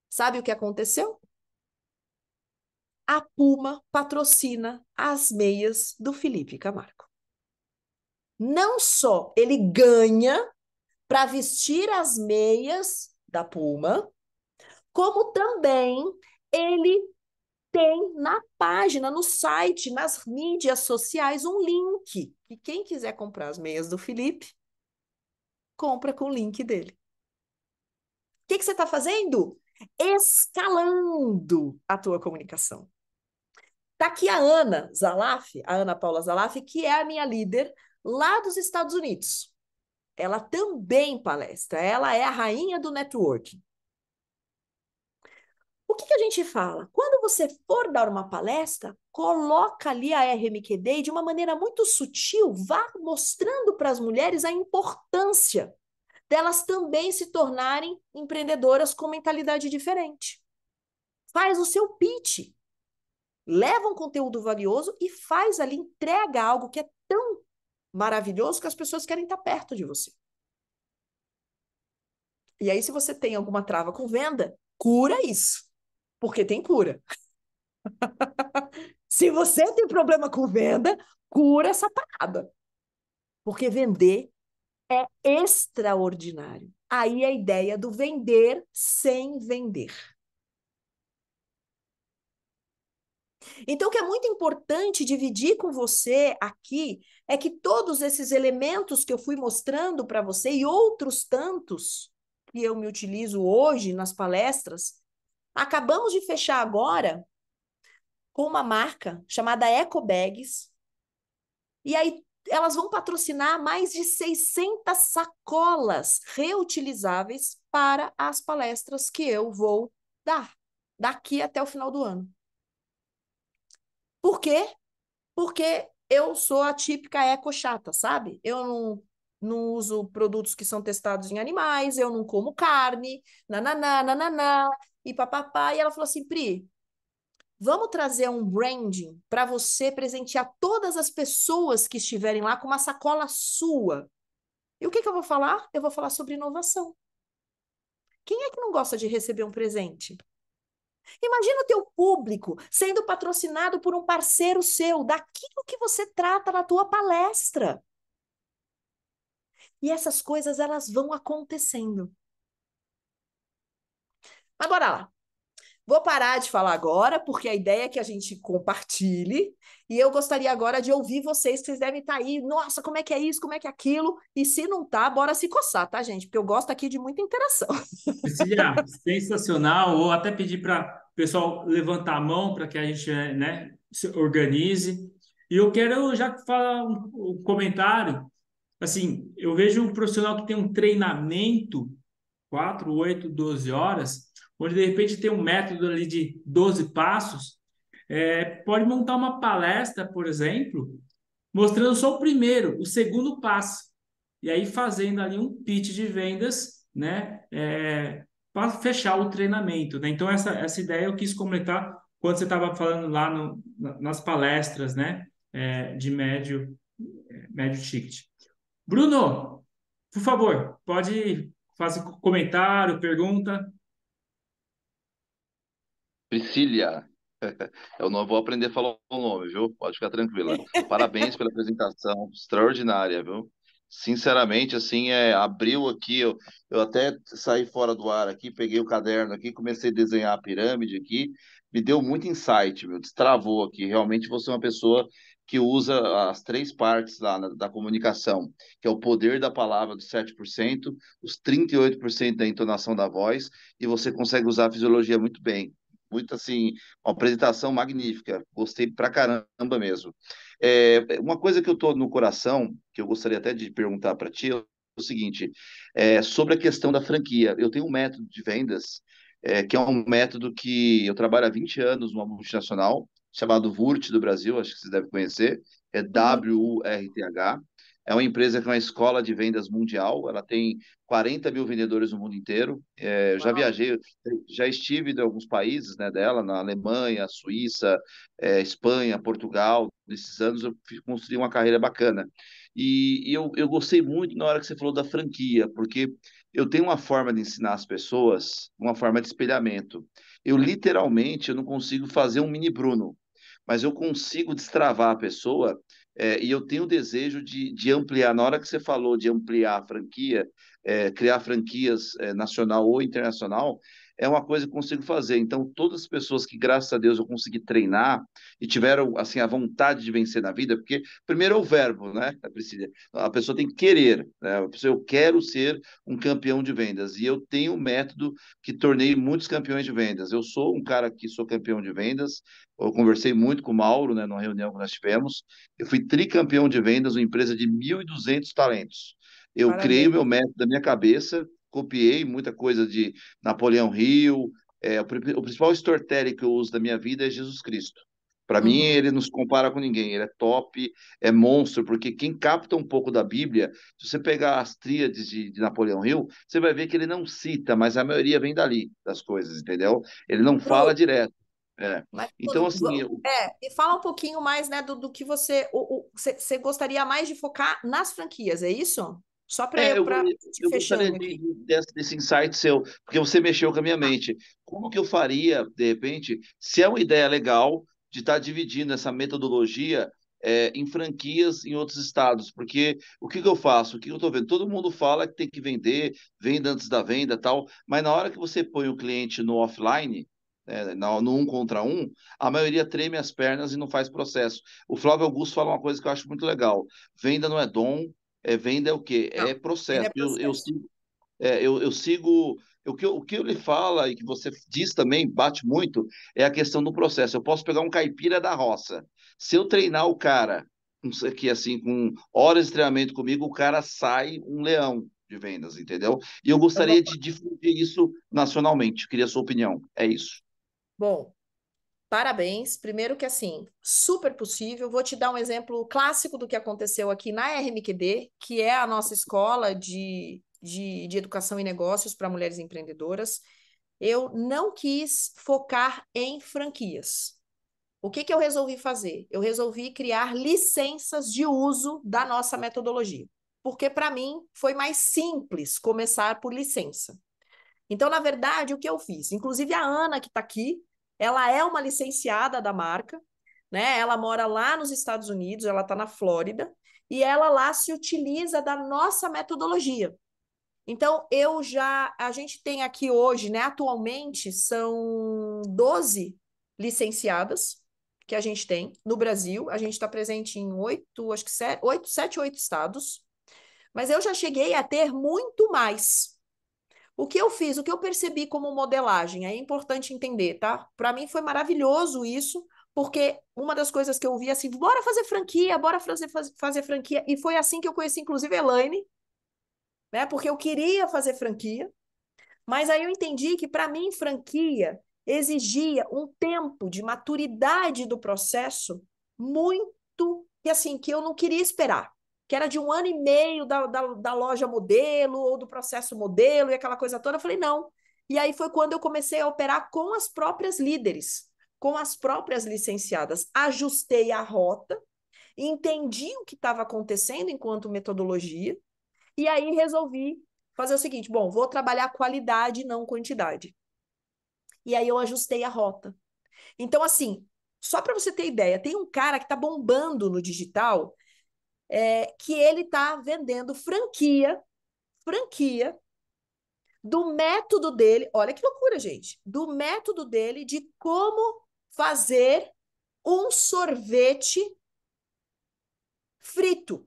Sabe o que aconteceu? A Puma patrocina as meias do Felipe Camargo. Não só ele ganha para vestir as meias da Puma, como também ele tem na página, no site, nas mídias sociais, um link. E quem quiser comprar as meias do Felipe, compra com o link dele. O que você está fazendo? Escalando a tua comunicação. Está aqui a Ana Zalaf, a Ana Paula Zalaf, que é a minha líder lá dos Estados Unidos. Ela também palestra, ela é a rainha do networking. O que a gente fala? Quando você for dar uma palestra, coloca ali a RMQD e de uma maneira muito sutil, vá mostrando para as mulheres a importância delas também se tornarem empreendedoras com mentalidade diferente. Faz o seu pitch. Leva um conteúdo valioso e faz ali, entrega algo que é tão maravilhoso que as pessoas querem estar perto de você. E aí, se você tem alguma trava com venda, cura isso, porque tem cura. Se você tem problema com venda, cura essa parada. Porque vender é extraordinário. Aí é a ideia do vender sem vender. Então, o que é muito importante dividir com você aqui é que todos esses elementos que eu fui mostrando para você e outros tantos que eu me utilizo hoje nas palestras, acabamos de fechar agora com uma marca chamada Ecobags. E aí elas vão patrocinar mais de 600 sacolas reutilizáveis para as palestras que eu vou dar daqui até o final do ano. Por quê? Porque eu sou a típica eco-chata, sabe? Eu não uso produtos que são testados em animais, eu não como carne, nananá, nananá, e papapá. E ela falou assim, Pri, vamos trazer um branding para você presentear todas as pessoas que estiverem lá com uma sacola sua. E o que eu vou falar? Eu vou falar sobre inovação. Quem é que não gosta de receber um presente? Imagina o teu público sendo patrocinado por um parceiro seu, daquilo que você trata na tua palestra. E essas coisas, elas vão acontecendo. Mas bora lá. Vou parar de falar agora, porque a ideia é que a gente compartilhe, e eu gostaria agora de ouvir vocês, que vocês devem estar aí, nossa, como é que é isso, como é que é aquilo, e se não tá, bora se coçar, tá, gente? Porque eu gosto aqui de muita interação. Priscila, sensacional. Ou até pedir para o pessoal levantar a mão para que a gente, né, se organize. E eu quero já falar um comentário. Assim, eu vejo um profissional que tem um treinamento 4, 8, 12 horas, onde de repente tem um método ali de 12 passos, pode montar uma palestra, por exemplo, mostrando só o primeiro, o segundo passo, e aí fazendo ali um pitch de vendas, né, para fechar o treinamento, né? Então, essa ideia eu quis comentar quando você estava falando lá nas palestras, né, de médio ticket. Bruno, por favor, pode fazer comentário, pergunta. Priscília. Eu não vou aprender a falar o nome, viu? Pode ficar tranquila. Parabéns pela apresentação, extraordinária, viu? Sinceramente, assim, abriu aqui, eu até saí fora do ar aqui, peguei o caderno aqui, comecei a desenhar a pirâmide aqui, me deu muito insight, meu, destravou aqui. Realmente você é uma pessoa que usa as três partes lá da comunicação, que é o poder da palavra dos 7%, os 38% da entonação da voz, e você consegue usar a fisiologia muito bem. Muito assim, uma apresentação magnífica. Gostei pra caramba mesmo. Uma coisa que eu tô no coração, que eu gostaria até de perguntar para ti, é o seguinte: sobre a questão da franquia. Eu tenho um método de vendas, que é um método que eu trabalho há 20 anos numa multinacional, chamado Vurt do Brasil, acho que vocês devem conhecer, é Uhum. WURTH. É uma empresa que é uma escola de vendas mundial, ela tem 40 mil vendedores no mundo inteiro. Eu já Uau. viajei, já estive em alguns países, né, dela, na Alemanha, Suíça, Espanha, Portugal. Nesses anos eu construí uma carreira bacana. E eu gostei muito na hora que você falou da franquia, porque eu tenho uma forma de ensinar as pessoas, uma forma de espelhamento. Eu não consigo fazer um mini Bruno, mas eu consigo destravar a pessoa, e eu tenho o desejo de ampliar. Na hora que você falou de ampliar a franquia, criar franquias nacional ou internacional, é uma coisa que eu consigo fazer. Então, todas as pessoas que, graças a Deus, eu consegui treinar e tiveram assim a vontade de vencer na vida, porque primeiro é o verbo, né, Priscila? A pessoa tem que querer, né? A pessoa, eu quero ser um campeão de vendas e eu tenho um método que tornei muitos campeões de vendas. Eu sou um cara que sou campeão de vendas. Eu conversei muito com o Mauro, né, numa reunião que nós tivemos. Eu fui tricampeão de vendas, uma empresa de 1.200 talentos. Eu criei o Parabéns. meu método da minha cabeça, copiei muita coisa de Napoleão Hill. O principal storytelling que eu uso da minha vida é Jesus Cristo. Para mim, Uhum. ele não se compara com ninguém. Ele é top, é monstro, porque quem capta um pouco da Bíblia, se você pegar as tríades de Napoleão Hill, você vai ver que ele não cita, mas a maioria vem dali, das coisas, entendeu? Ele não fala Bruno, direto. É. mas, Então, Bruno, assim, me fala um pouquinho mais, né, do que você gostaria mais de focar nas franquias, é isso? Só para É, eu eu, para te eu gostaria fechando aqui. desse insight seu, porque você mexeu com a minha Tá. mente. Como que eu faria, de repente, se é uma ideia legal, de estar dividindo essa metodologia em franquias em outros estados, porque o que eu faço? O que eu estou vendo? Todo mundo fala que tem que vender, venda antes da venda, tal, mas na hora que você põe o cliente no offline, no um contra um, a maioria treme as pernas e não faz processo. O Flávio Augusto fala uma coisa que eu acho muito legal: venda não é dom, venda é o quê? É Não, ainda processo. é processo. Eu sigo. O que ele fala e que você diz também, bate muito, é a questão do processo. Eu posso pegar um caipira da roça. Se eu treinar o cara, que assim, com horas de treinamento comigo, o cara sai um leão de vendas, entendeu? E eu Então, gostaria de difundir isso nacionalmente. Queria a sua opinião. É isso. bom, parabéns. Primeiro que assim, super possível. Vou te dar um exemplo clássico do que aconteceu aqui na RMQD, que é a nossa escola de educação e negócios para mulheres empreendedoras. Eu não quis focar em franquias. O que que eu resolvi fazer? Eu resolvi criar licenças de uso da nossa metodologia, porque para mim foi mais simples começar por licença. Então, na verdade, o que eu fiz? Inclusive, a Ana, que está aqui, ela é uma licenciada da marca, né? Ela mora lá nos Estados Unidos, ela está na Flórida, e ela lá se utiliza da nossa metodologia. Então, a gente tem aqui hoje, né? Atualmente, são 12 licenciadas que a gente tem no Brasil. A gente está presente em oito, acho que sete, oito estados. Mas eu já cheguei a ter muito mais. O que eu fiz, o que eu percebi como modelagem, é importante entender, tá? Para mim foi maravilhoso isso, porque uma das coisas que eu vi assim, bora fazer franquia, bora fazer franquia. E foi assim que eu conheci, inclusive, a Elaine, né? Porque eu queria fazer franquia, mas aí eu entendi que, para mim, franquia exigia um tempo de maturidade do processo muito, e assim, que eu não queria esperar. Que era de 1 ano e meio da loja modelo ou do processo modelo e aquela coisa toda. Eu falei, não. E aí foi quando eu comecei a operar com as próprias líderes, com as próprias licenciadas. Ajustei a rota, entendi o que estava acontecendo enquanto metodologia, e aí resolvi fazer o seguinte: bom, vou trabalhar qualidade, não quantidade. E aí eu ajustei a rota. Então, assim, só para você ter ideia, tem um cara que está bombando no digital, que ele está vendendo franquia do método dele. Olha que loucura, gente. Do método dele de como fazer um sorvete frito.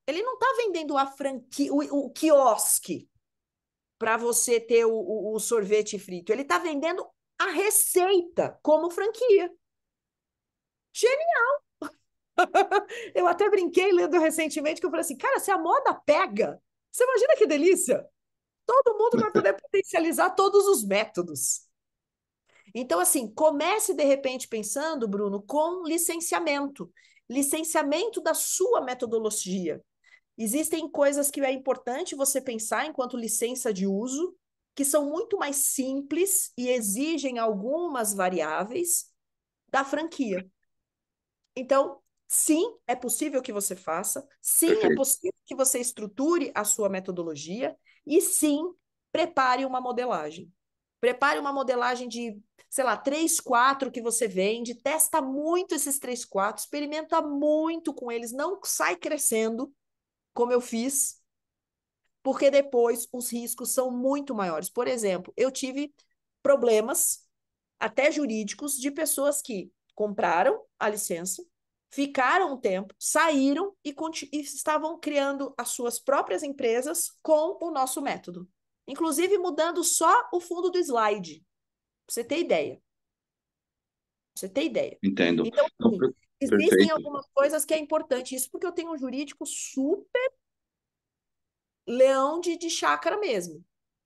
Ele não está vendendo a franquia, o quiosque para você ter o sorvete frito. Ele está vendendo a receita como franquia. Genial! Eu até brinquei lendo recentemente que eu falei assim, cara, se a moda pega, você imagina que delícia? Todo mundo vai poder potencializar todos os métodos. Então, assim, comece de repente pensando, Bruno, com licenciamento. Licenciamento da sua metodologia. Existem coisas que é importante você pensar enquanto licença de uso, que são muito mais simples e exigem algumas variáveis da franquia. Então, sim, é possível que você faça, sim, é Perfeito. possível que você estruture a sua metodologia e sim, prepare uma modelagem. Prepare uma modelagem de, sei lá, 3, 4 que você vende, testa muito esses 3, 4, experimenta muito com eles, não sai crescendo, como eu fiz, porque depois os riscos são muito maiores. Por exemplo, eu tive problemas, até jurídicos, de pessoas que compraram a licença, ficaram um tempo, saíram e estavam criando as suas próprias empresas com o nosso método. Inclusive mudando só o fundo do slide, pra você ter ideia. Pra você ter ideia. Entendo. Então, Então, assim, existem perfeito. algumas coisas que é importante. Isso porque eu tenho um jurídico super leão de chácara mesmo.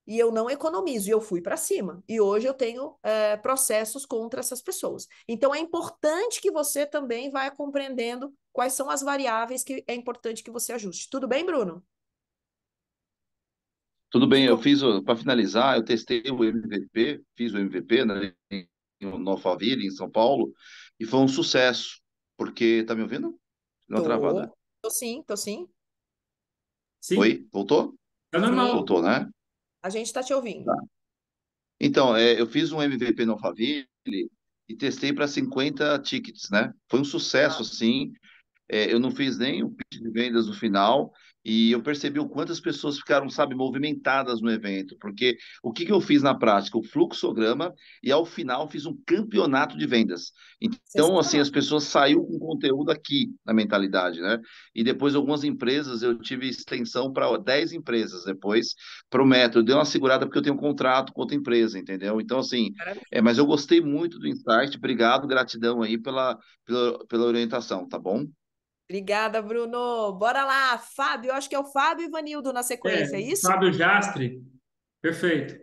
E eu não economizo, e eu fui para cima. E hoje eu tenho processos contra essas pessoas. Então é importante que você também vá compreendendo quais são as variáveis que é importante que você ajuste. Tudo bem, Bruno? Tudo bem, eu Ficou fiz, para finalizar, eu testei o MVP, fiz o MVP, né, no Alphaville, em São Paulo, e foi um sucesso, porque, tá me ouvindo? Deu uma travada. tô, tô sim, tô sim. Sim, Oi? Voltou? tá Sim, normal. Voltou, né? a gente está te ouvindo. Tá. Então, eu fiz um MVP no Alphaville e testei para 50 tickets, né? Foi um sucesso, assim. Eu não fiz nem o pitch de vendas no final e eu percebi o quanto as pessoas ficaram, sabe, movimentadas no evento, porque o que que eu fiz na prática? O fluxograma e ao final fiz um campeonato de vendas. Então, assim, Sensacional. as pessoas saíram com conteúdo aqui na mentalidade, né? E depois algumas empresas, eu tive extensão para 10 empresas depois, para o método. Deu uma segurada porque eu tenho um contrato com outra empresa, entendeu? Então, assim, mas eu gostei muito do insight, obrigado, gratidão aí pela orientação, tá bom? Obrigada, Bruno. Bora lá, Fábio. Eu acho que é o Fábio e Ivanildo na sequência, é isso? Fábio Jastre, perfeito.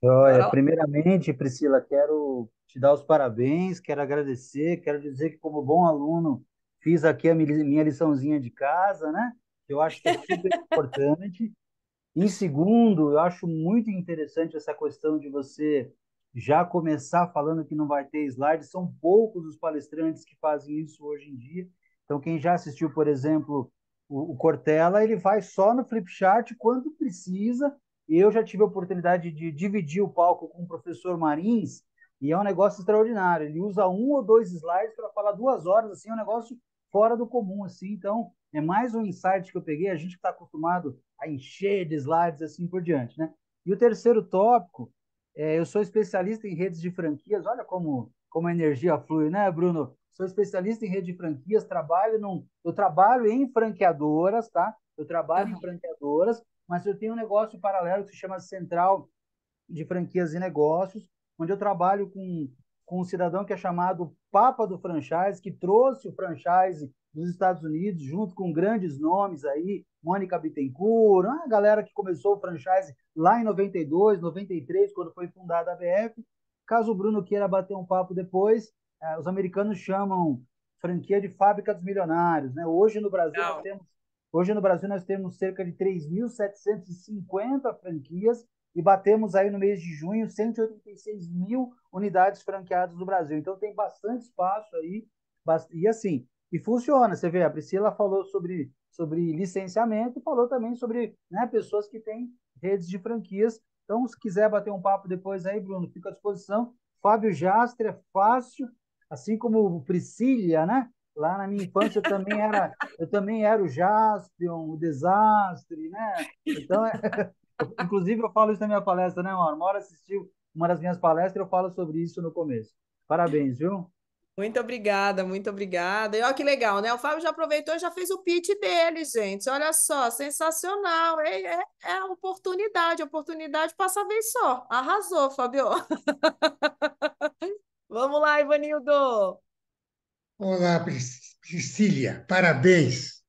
Joia, Bora lá. primeiramente, Priscila, quero te dar os parabéns, quero agradecer, quero dizer que, como bom aluno, fiz aqui a minha liçãozinha de casa, né? Que eu acho que é super importante. Em segundo, eu acho muito interessante essa questão de você já começar falando que não vai ter slide. São poucos os palestrantes que fazem isso hoje em dia. Então, quem já assistiu, por exemplo, o Cortella, ele vai só no flipchart quando precisa. Eu já tive a oportunidade de dividir o palco com o professor Marins, e é um negócio extraordinário. Ele usa um ou dois slides para falar 2 horas, assim, é um negócio fora do comum, assim. Então, é mais um insight que eu peguei. A gente está acostumado a encher de slides assim por diante, né? E o terceiro tópico, eu sou especialista em redes de franquias. Olha como a energia flui, né, Bruno? Sou especialista em rede de franquias, eu trabalho em franqueadoras, tá? Eu trabalho em Aham. franqueadoras, mas eu tenho um negócio paralelo que se chama Central de Franquias e Negócios, onde eu trabalho com um cidadão que é chamado Papa do Franchise, que trouxe o franchise dos Estados Unidos, junto com grandes nomes aí, Mônica Bittencourt, a galera que começou o franchise lá em 92, 93, quando foi fundada a BF. Caso o Bruno queira bater um papo depois, os americanos chamam franquia de fábrica dos milionários, né? Legal. Hoje no Brasil nós temos cerca de 3.750 franquias e batemos aí no mês de junho 186 mil unidades franqueadas no Brasil. Então tem bastante espaço aí, e assim, e funciona. Você vê, a Priscila falou sobre licenciamento, falou também sobre, né, pessoas que têm redes de franquias. Então, se quiser bater um papo depois aí, Bruno, fica à disposição. Fábio Jastre é fácil, assim como o Priscila, né? Lá na minha infância eu também era o Jaspion, o Desastre, né? Então, inclusive, eu falo isso na minha palestra, né, Mauro? Uma hora assistiu uma das minhas palestras, eu falo sobre isso no começo. Parabéns, viu? Muito obrigada, muito obrigada. E olha que legal, né? O Fábio já aproveitou e já fez o pitch dele, gente. Olha só, sensacional. É a oportunidade passa a vez só. Arrasou, Fábio. Vamos lá, Ivanildo. Olá, Priscília, parabéns.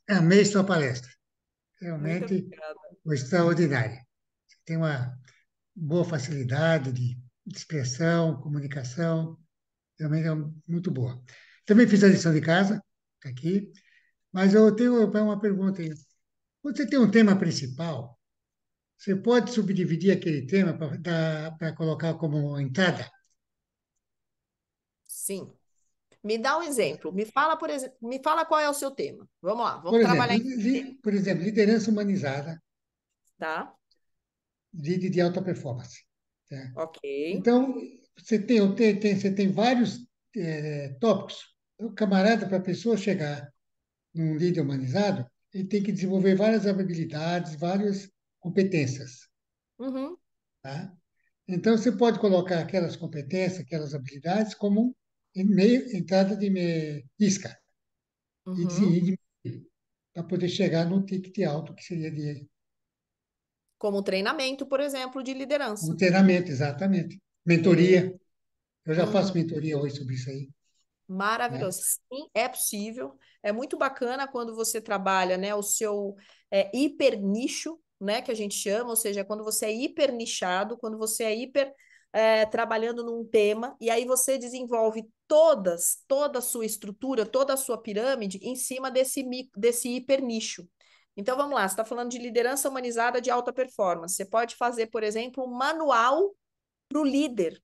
Amei sua palestra. Muito Realmente obrigada. foi extraordinária. Você tem uma boa facilidade de expressão, comunicação, realmente é muito boa. Também fiz a lição de casa, tá aqui, mas eu tenho uma pergunta aí. Quando você tem um tema principal, você pode subdividir aquele tema para colocar como entrada? Sim. Me dá um exemplo. Me fala, por exemplo, me fala qual é o seu tema. Vamos lá, Por vamos exemplo, trabalhar em... por exemplo, liderança humanizada, Tá? de alta performance. Tá? Ok. Então, você tem vários tópicos. O camarada, para a pessoa chegar num líder humanizado, ele tem que desenvolver várias habilidades, várias competências. Uhum, Tá? Então, você pode colocar aquelas competências, aquelas habilidades, como entrada de isca, uhum. para poder chegar no ticket alto, que seria de Como treinamento, por exemplo, de um liderança. treinamento, exatamente. É, Mentoria. Eu já faço uhum. mentoria hoje sobre isso aí. Né? Maravilhoso. Sim, é possível. É muito bacana quando você trabalha, né, o seu hiper nicho, né, que a gente chama, ou seja, quando você é hiper nichado, quando você é hiper trabalhando num tema, e aí você desenvolve toda a sua estrutura, toda a sua pirâmide em cima desse hiper nicho. Então vamos lá, você está falando de liderança humanizada de alta performance. Você pode fazer, por exemplo, um manual para o líder,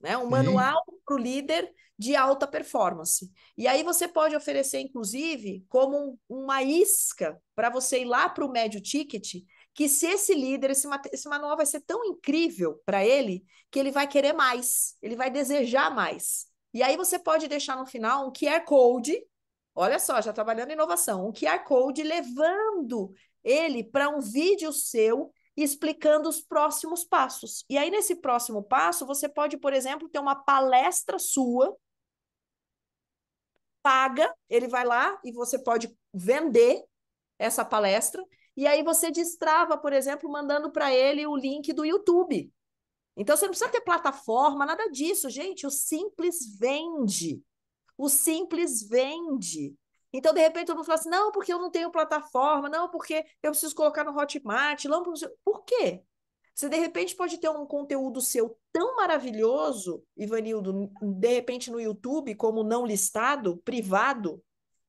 né? Um Sim, manual para o líder de alta performance. E aí você pode oferecer, inclusive, como uma isca para você ir lá para o médio ticket, que se esse líder, esse manual vai ser tão incrível para ele, que ele vai querer mais, ele vai desejar mais. E aí você pode deixar no final um QR Code, olha só, já trabalhando em inovação, um QR Code levando ele para um vídeo seu explicando os próximos passos. E aí, nesse próximo passo, você pode, por exemplo, ter uma palestra sua, paga, ele vai lá e você pode vender essa palestra, e aí você destrava, por exemplo, mandando para ele o link do YouTube. Então, você não precisa ter plataforma, nada disso, gente. O simples vende. O simples vende. Então, de repente, todo mundo fala assim, não, porque eu não tenho plataforma, não, porque eu preciso colocar no Hotmart, não, por quê? Você, de repente, pode ter um conteúdo seu tão maravilhoso, Ivanildo, de repente no YouTube, como não listado, privado,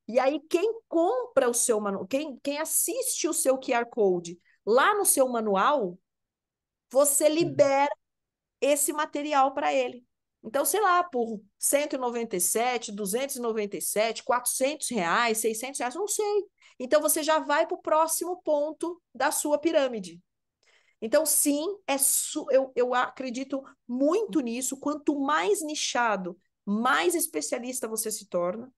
e aí quem compra o seu manual, quem assiste o seu QR Code lá no seu manual, você libera esse material para ele. Então, sei lá, por 197, 297, R$ 400, R$ 600, não sei. Então, você já vai para o próximo ponto da sua pirâmide. Então, sim, eu acredito muito nisso. Quanto mais nichado, mais especialista você se torna.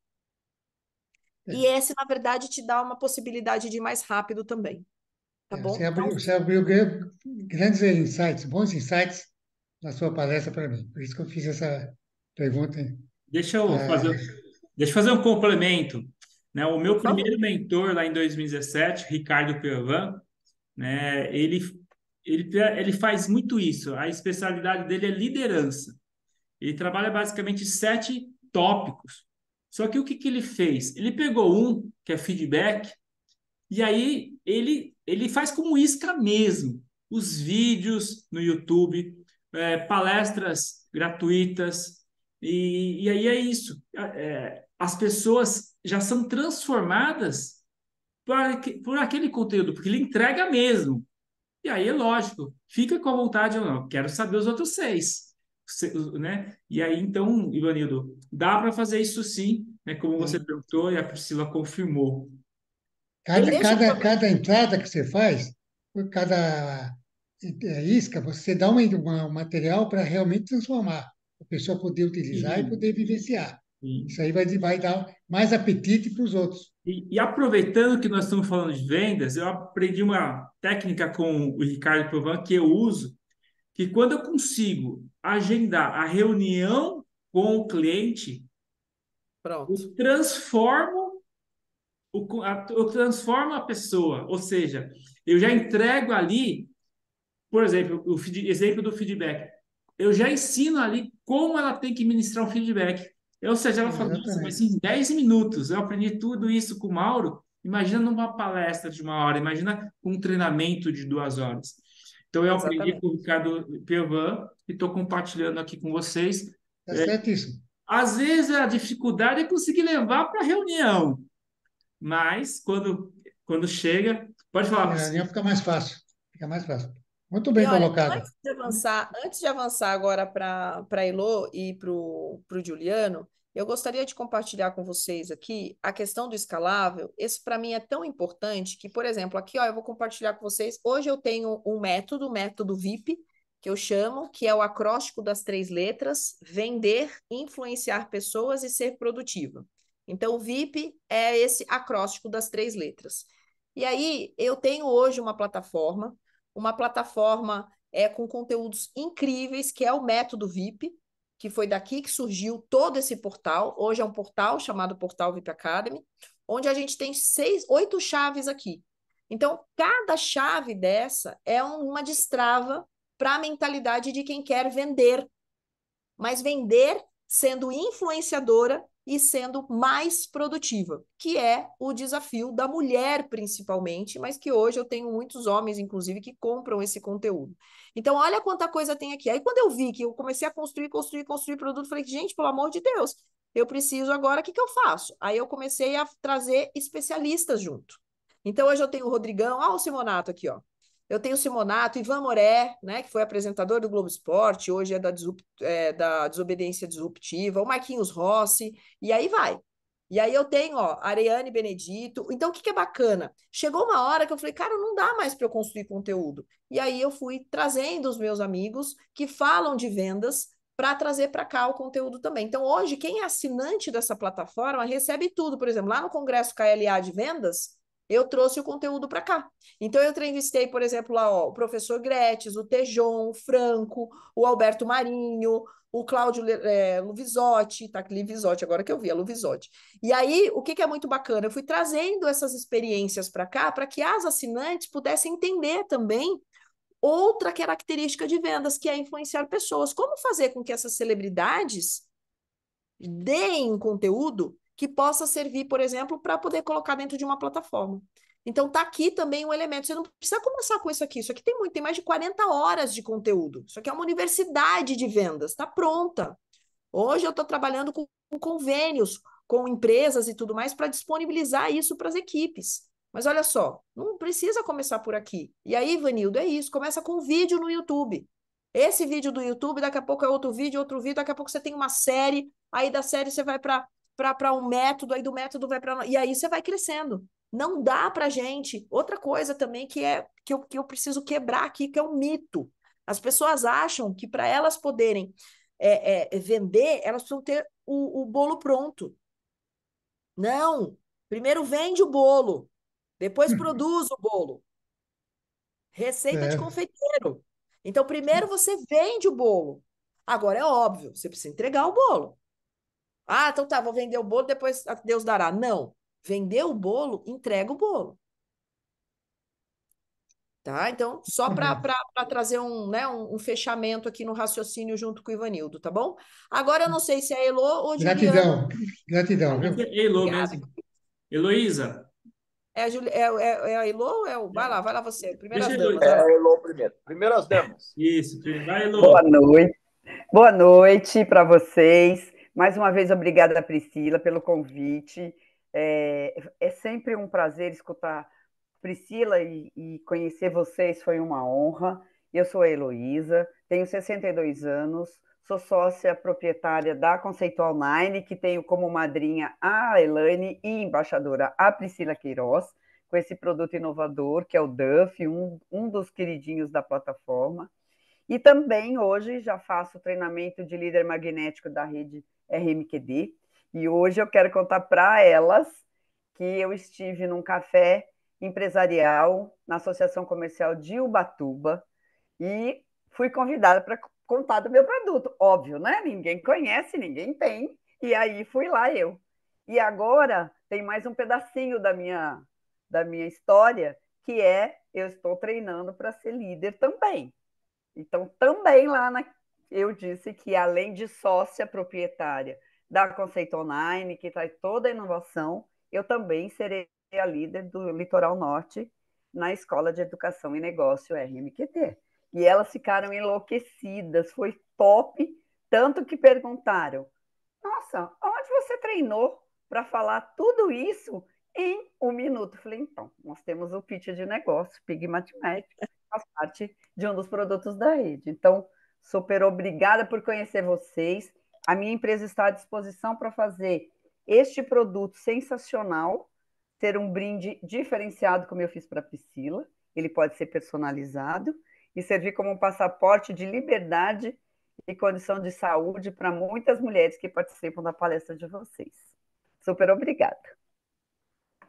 E esse, na verdade, te dá uma possibilidade de ir mais rápido também. Tá bom? Você abriu grandes insights, bons insights na sua palestra para mim. Por isso que eu fiz essa pergunta. Deixa eu fazer, deixa eu fazer um complemento. Né? O meu Por favor. primeiro mentor lá em 2017, Ricardo Pervan, né? Ele faz muito isso. A especialidade dele é liderança. Ele trabalha basicamente 7 tópicos. Só que o que que ele fez? Ele pegou um, que é feedback, e aí ele faz como isca mesmo. Os vídeos no YouTube, palestras gratuitas, e aí é isso. As pessoas já são transformadas por aquele conteúdo, porque ele entrega mesmo. E aí é lógico, fica com a vontade ou não. Quero saber os outros 6. Né? E aí, então, Ivanildo, dá para fazer isso sim, né? Como você perguntou e a Priscila confirmou. Cada entrada que você faz, por cada isca, você dá um material para realmente transformar, a pessoa poder utilizar e E, poder vivenciar. e, Isso aí vai dar mais apetite para os outros. e aproveitando que nós estamos falando de vendas, eu aprendi uma técnica com o Ricardo Provan que eu uso, que quando eu consigo agendar a reunião com o cliente, Pronto. eu transformo a pessoa, ou seja, eu já entrego ali, por exemplo, exemplo do feedback, eu já ensino ali como ela tem que ministrar um feedback. Ou seja, ela fala, nossa, mas Exatamente. em 10 minutos eu aprendi tudo isso com o Mauro, imagina numa palestra de 1 hora, imagina um treinamento de 2 horas. Então, eu aprendi Exatamente. com o Ricardo Pervan e estou compartilhando aqui com vocês. Está certíssimo. Às vezes a dificuldade é conseguir levar para a reunião, mas quando chega, pode falar, A Priscila. reunião fica mais fácil. Fica mais fácil. Muito E bem olha, colocado. antes de avançar agora para a Elô e para o Juliano, eu gostaria de compartilhar com vocês aqui a questão do escalável. Esse para mim é tão importante que, por exemplo, aqui ó, eu vou compartilhar com vocês. Hoje eu tenho um método, o método VIP, que eu chamo, que é o acróstico das 3 letras: vender, influenciar pessoas e ser produtiva. Então, o VIP é esse acróstico das 3 letras. E aí, eu tenho hoje uma plataforma com conteúdos incríveis, que é o método VIP, que foi daqui que surgiu todo esse portal. Hoje é um portal chamado Portal VIP Academy, onde a gente tem 8 chaves aqui. Então, cada chave dessa é uma destrava para a mentalidade de quem quer vender, mas vender sendo influenciadora e sendo mais produtiva, que é o desafio da mulher principalmente, mas que hoje eu tenho muitos homens, inclusive, que compram esse conteúdo. Então, olha quanta coisa tem aqui. Aí, quando eu vi que eu comecei a construir produto, falei, gente, pelo amor de Deus, eu preciso agora, o que eu faço? Aí eu comecei a trazer especialistas junto. Então, hoje eu tenho o Rodrigão, o Simonato aqui, ó. Eu tenho o Simonato, Ivan Moré, né, que foi apresentador do Globo Esporte, hoje é da Desobediência Disruptiva, o Marquinhos Rossi, e aí vai. E aí eu tenho, ó, Ariane Benedito. Então, o que que é bacana? Chegou uma hora que eu falei, cara, não dá mais para eu construir conteúdo. E aí eu fui trazendo os meus amigos que falam de vendas para trazer para cá o conteúdo também. Então, hoje, quem é assinante dessa plataforma recebe tudo. Por exemplo, lá no Congresso KLA de Vendas, eu trouxe o conteúdo para cá. Então, eu entrevistei, por exemplo, lá, ó, o professor Gretes, o Tejon, o Franco, o Alberto Marinho, o Cláudio Luvisotti, tá aqui Luvisotti, agora que eu vi, é Luvisotti. E aí, o que, que é muito bacana? Eu fui trazendo essas experiências para cá, para que as assinantes pudessem entender também outra característica de vendas, que é influenciar pessoas. Como fazer com que essas celebridades deem conteúdo que possa servir, por exemplo, para poder colocar dentro de uma plataforma. Então, tá aqui também um elemento. Você não precisa começar com isso aqui. Isso aqui tem muito, tem mais de 40 horas de conteúdo. Isso aqui é uma universidade de vendas, está pronta. Hoje eu estou trabalhando com convênios com empresas e tudo mais para disponibilizar isso para as equipes. Mas olha só, não precisa começar por aqui. E aí, Ivanildo, é isso. Começa com vídeo no YouTube. Esse vídeo do YouTube, daqui a pouco é outro vídeo, daqui a pouco você tem uma série, aí da série você vai para um método, aí do método vai para. E aí você vai crescendo. Não dá para gente. Outra coisa também que eu preciso quebrar aqui, que é um mito. As pessoas acham que para elas poderem vender, elas precisam ter o bolo pronto. Não. Primeiro vende o bolo, depois produz o bolo. Receita de É, confeiteiro. Então, primeiro você vende o bolo. Agora é óbvio, você precisa entregar o bolo. Ah, então tá, vou vender o bolo, depois Deus dará. Não. Vender o bolo, entrega o bolo. Tá? Então, só tá para bom. trazer um fechamento aqui no raciocínio junto com o Ivanildo, tá bom? Agora eu não sei se é Elô ou Juliano. Gratidão, gratidão, Essa viu? é Elo Obrigada. mesmo. Heloísa, É a Elô ou é o. Vai lá você. deixa a Primeiras damas, É vai Heloísa. lá. a Elo primeiro. Primeiras damas. Isso, vai, Boa Elo. noite. Boa noite para vocês. Mais uma vez, obrigada, Priscila, pelo convite. É sempre um prazer escutar Priscila e conhecer vocês foi uma honra. Eu sou a Heloísa, tenho 62 anos, sou sócia proprietária da Conceitual Online, que tenho como madrinha a Elaine e embaixadora a Priscila Queiroz, com esse produto inovador, que é o Duff, um dos queridinhos da plataforma. E também hoje já faço treinamento de líder magnético da rede RMQD. E hoje eu quero contar para elas que eu estive num café empresarial na Associação Comercial de Ubatuba e fui convidada para contar do meu produto. Óbvio, né? Ninguém conhece, ninguém tem. E aí fui lá eu. E agora tem mais um pedacinho da minha história, que é eu estou treinando para ser líder também. Então, também eu disse que, além de sócia proprietária da Conceito Online, que traz toda a inovação, eu também serei a líder do Litoral Norte na Escola de Educação e Negócio RMQT. E elas ficaram enlouquecidas, foi top, tanto que perguntaram: nossa, onde você treinou para falar tudo isso em um minuto? Eu falei, então, nós temos o pitch de negócio, Pig Mathematics, faz parte de um dos produtos da rede. Então, super obrigada por conhecer vocês. A minha empresa está à disposição para fazer este produto sensacional, ter um brinde diferenciado, como eu fiz para a Priscila. Ele pode ser personalizado e servir como um passaporte de liberdade e condição de saúde para muitas mulheres que participam da palestra de vocês. Super obrigada.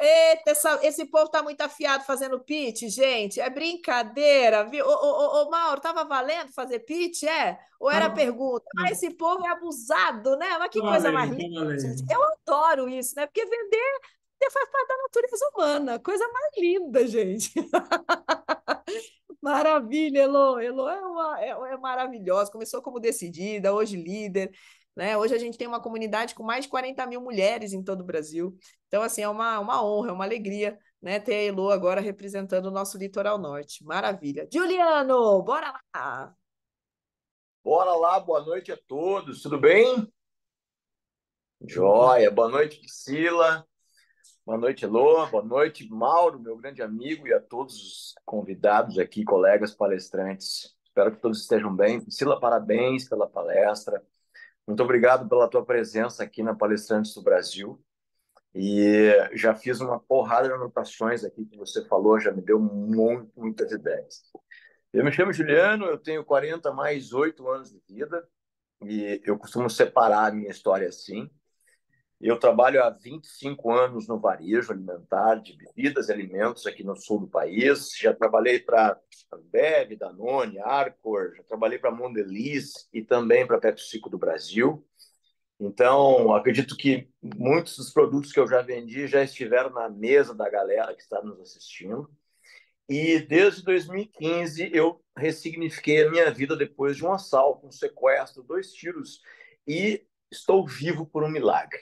Eita, esse povo tá muito afiado fazendo pitch, gente. É brincadeira, viu? Ô, Mauro, tava valendo fazer pitch, é? Ou era Tá, pergunta? Ah, esse povo é abusado, né? Mas que tá coisa mais valendo, linda, tá gente. valendo. Eu adoro isso, né? Porque vender faz parte da natureza humana. Coisa mais linda, gente. Maravilha, Elo. Elo é maravilhosa. Começou como decidida, hoje líder, né? Hoje a gente tem uma comunidade com mais de 40 mil mulheres em todo o Brasil. Então, assim, é uma honra, é uma alegria, né, ter a Elo agora representando o nosso litoral norte. Maravilha. Juliano, bora lá! Bora lá, boa noite a todos, tudo bem? Opa. Joia, boa noite, Priscila, boa noite, Elô, boa noite, Mauro, meu grande amigo, e a todos os convidados aqui, colegas palestrantes. Espero que todos estejam bem. Priscila, parabéns pela palestra. Muito obrigado pela tua presença aqui na Palestrantes do Brasil. E já fiz uma porrada de anotações aqui que você falou, já me deu muitas ideias. Eu me chamo Juliano, eu tenho 40 mais 8 anos de vida e eu costumo separar a minha história assim. Eu trabalho há 25 anos no varejo alimentar de bebidas e alimentos aqui no sul do país. Já trabalhei para Ambev, Danone, Arcor, já trabalhei para Mondelez e também para PepsiCo do Brasil. Então, acredito que muitos dos produtos que eu já vendi já estiveram na mesa da galera que está nos assistindo. E desde 2015 eu ressignifiquei a minha vida depois de um assalto, um sequestro, 2 tiros e estou vivo por um milagre.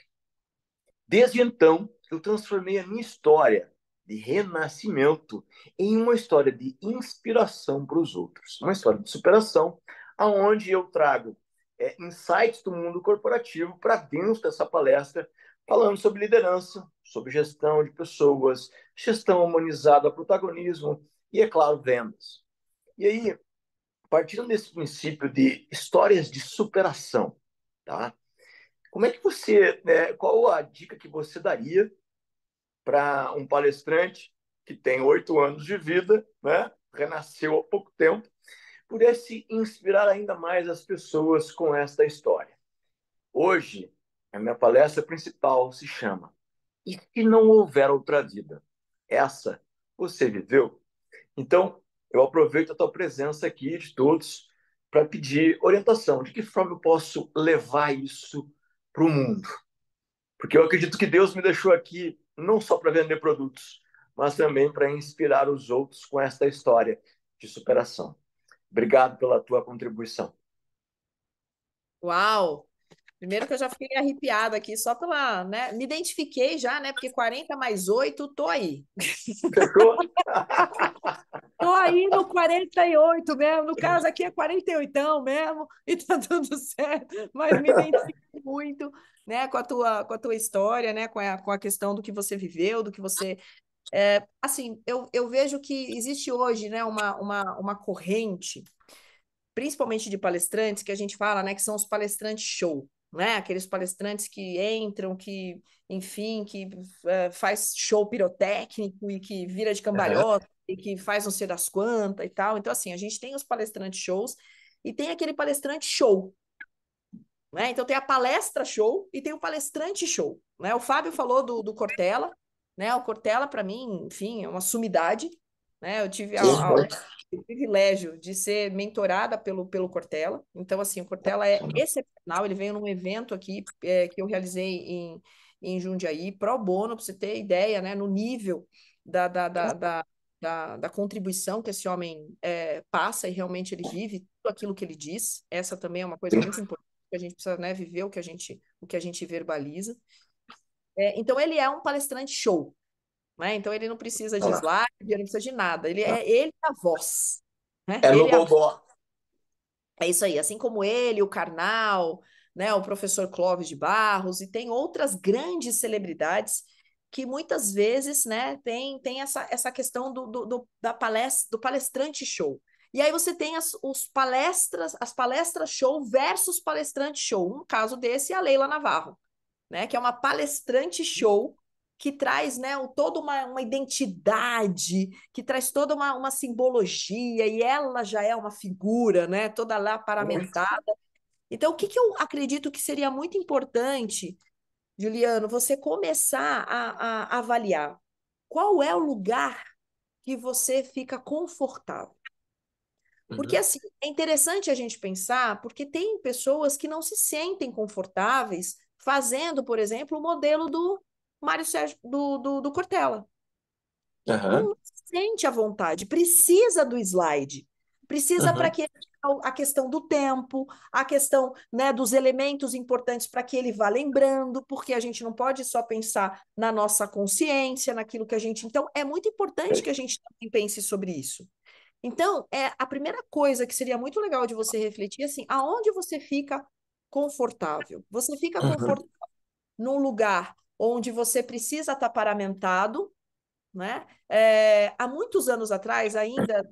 Desde então, eu transformei a minha história de renascimento em uma história de inspiração para os outros, uma história de superação, aonde eu trago insights do mundo corporativo para dentro dessa palestra, falando sobre liderança, sobre gestão de pessoas, gestão humanizada, protagonismo e, é claro, vendas. E aí, partindo desse princípio de histórias de superação, tá? Como é que você, qual a dica que você daria para um palestrante que tem 8 anos de vida, né? Renasceu há pouco tempo, pudesse inspirar ainda mais as pessoas com esta história? Hoje, a minha palestra principal se chama E se não houver outra vida? Essa você viveu? Então, eu aproveito a tua presença aqui de todos para pedir orientação. De que forma eu posso levar isso para o mundo? Porque eu acredito que Deus me deixou aqui não só para vender produtos, mas também para inspirar os outros com esta história de superação. Obrigado pela tua contribuição. Uau! Primeiro que eu já fiquei arrepiada aqui, só pela, né? Me identifiquei já, né? Porque 40 mais 8, tô aí. Fechou? Tô aí no 48 mesmo, no caso aqui é 48 mesmo, e tá tudo certo, mas me identifico muito, né, com a tua história, né, com a questão do que você viveu, do que você... assim, eu vejo que existe hoje, né, uma corrente, principalmente de palestrantes, que a gente fala, né, que são os palestrantes show, né, aqueles palestrantes que entram, que, enfim, que faz show pirotécnico e que vira de Uhum. cambalhota e que faz não sei das quantas e tal. Então, assim, a gente tem os palestrantes shows e tem aquele palestrante show, né? Então tem a palestra show e tem o palestrante show, né? O Fábio falou do Cortella, né? O Cortella, para mim, enfim, é uma sumidade, né? Eu tive o privilégio de ser mentorada pelo Cortella. Então, assim, o Cortella é excepcional. Ele veio num evento aqui que eu realizei em Jundiaí, pro bono, para você ter ideia, né? No nível da contribuição que esse homem passa e realmente ele vive tudo aquilo que ele diz. Essa também é uma coisa muito importante, que a gente precisa, né, viver o que a gente verbaliza. Então, ele é um palestrante show, né? Então, ele não precisa de slide, ele não precisa de nada. Ele é a voz, né? É no Ele é Bobó. isso aí, assim como ele, o Karnal, né, o professor Clóvis de Barros, e tem outras grandes celebridades que muitas vezes, né, tem essa questão do palestrante show. E aí você tem as palestras show versus palestrante show. Um caso desse é a Leila Navarro, né, que é uma palestrante show que traz, né, toda uma identidade, que traz toda uma simbologia, e ela já é uma figura, né, toda lá paramentada. Então, o que eu acredito que seria muito importante, Juliano, você começar a avaliar qual é o lugar que você fica confortável. Porque, assim, é interessante a gente pensar, porque tem pessoas que não se sentem confortáveis fazendo, por exemplo, o modelo do Mário Sérgio, do Cortella. Uhum. Não se sente à vontade, precisa do slide, precisa para que a questão do tempo, a questão, né, dos elementos importantes para que ele vá lembrando, porque a gente não pode só pensar na nossa consciência, naquilo que a gente... Então, é muito importante que a gente também pense sobre isso. Então, a primeira coisa que seria muito legal de você refletir, assim, aonde você fica confortável? Você fica confortável num lugar onde você precisa estar paramentado, né? Há muitos anos atrás, ainda,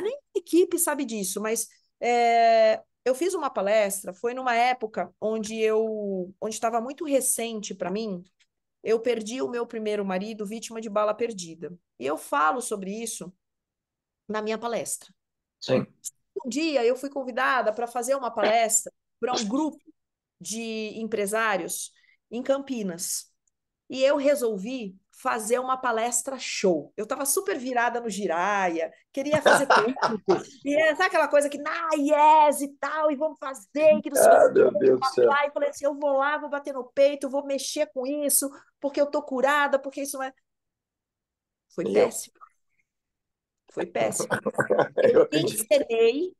nem a equipe sabe disso, mas eu fiz uma palestra, foi numa época onde estava muito recente para mim eu perdi o meu primeiro marido vítima de bala perdida. E eu falo sobre isso na minha palestra. Sim. Um dia eu fui convidada para fazer uma palestra para um grupo de empresários em Campinas. E eu resolvi fazer uma palestra show. Eu estava super virada no giraia, queria fazer público. E sabe aquela coisa que, yes e tal, e vamos fazer, que não sei o que. Meu Deus do céu. E falei assim, eu vou lá, vou bater no peito, vou mexer com isso, porque eu tô curada, porque isso não é... Foi péssimo. Foi péssimo. Eu acredito.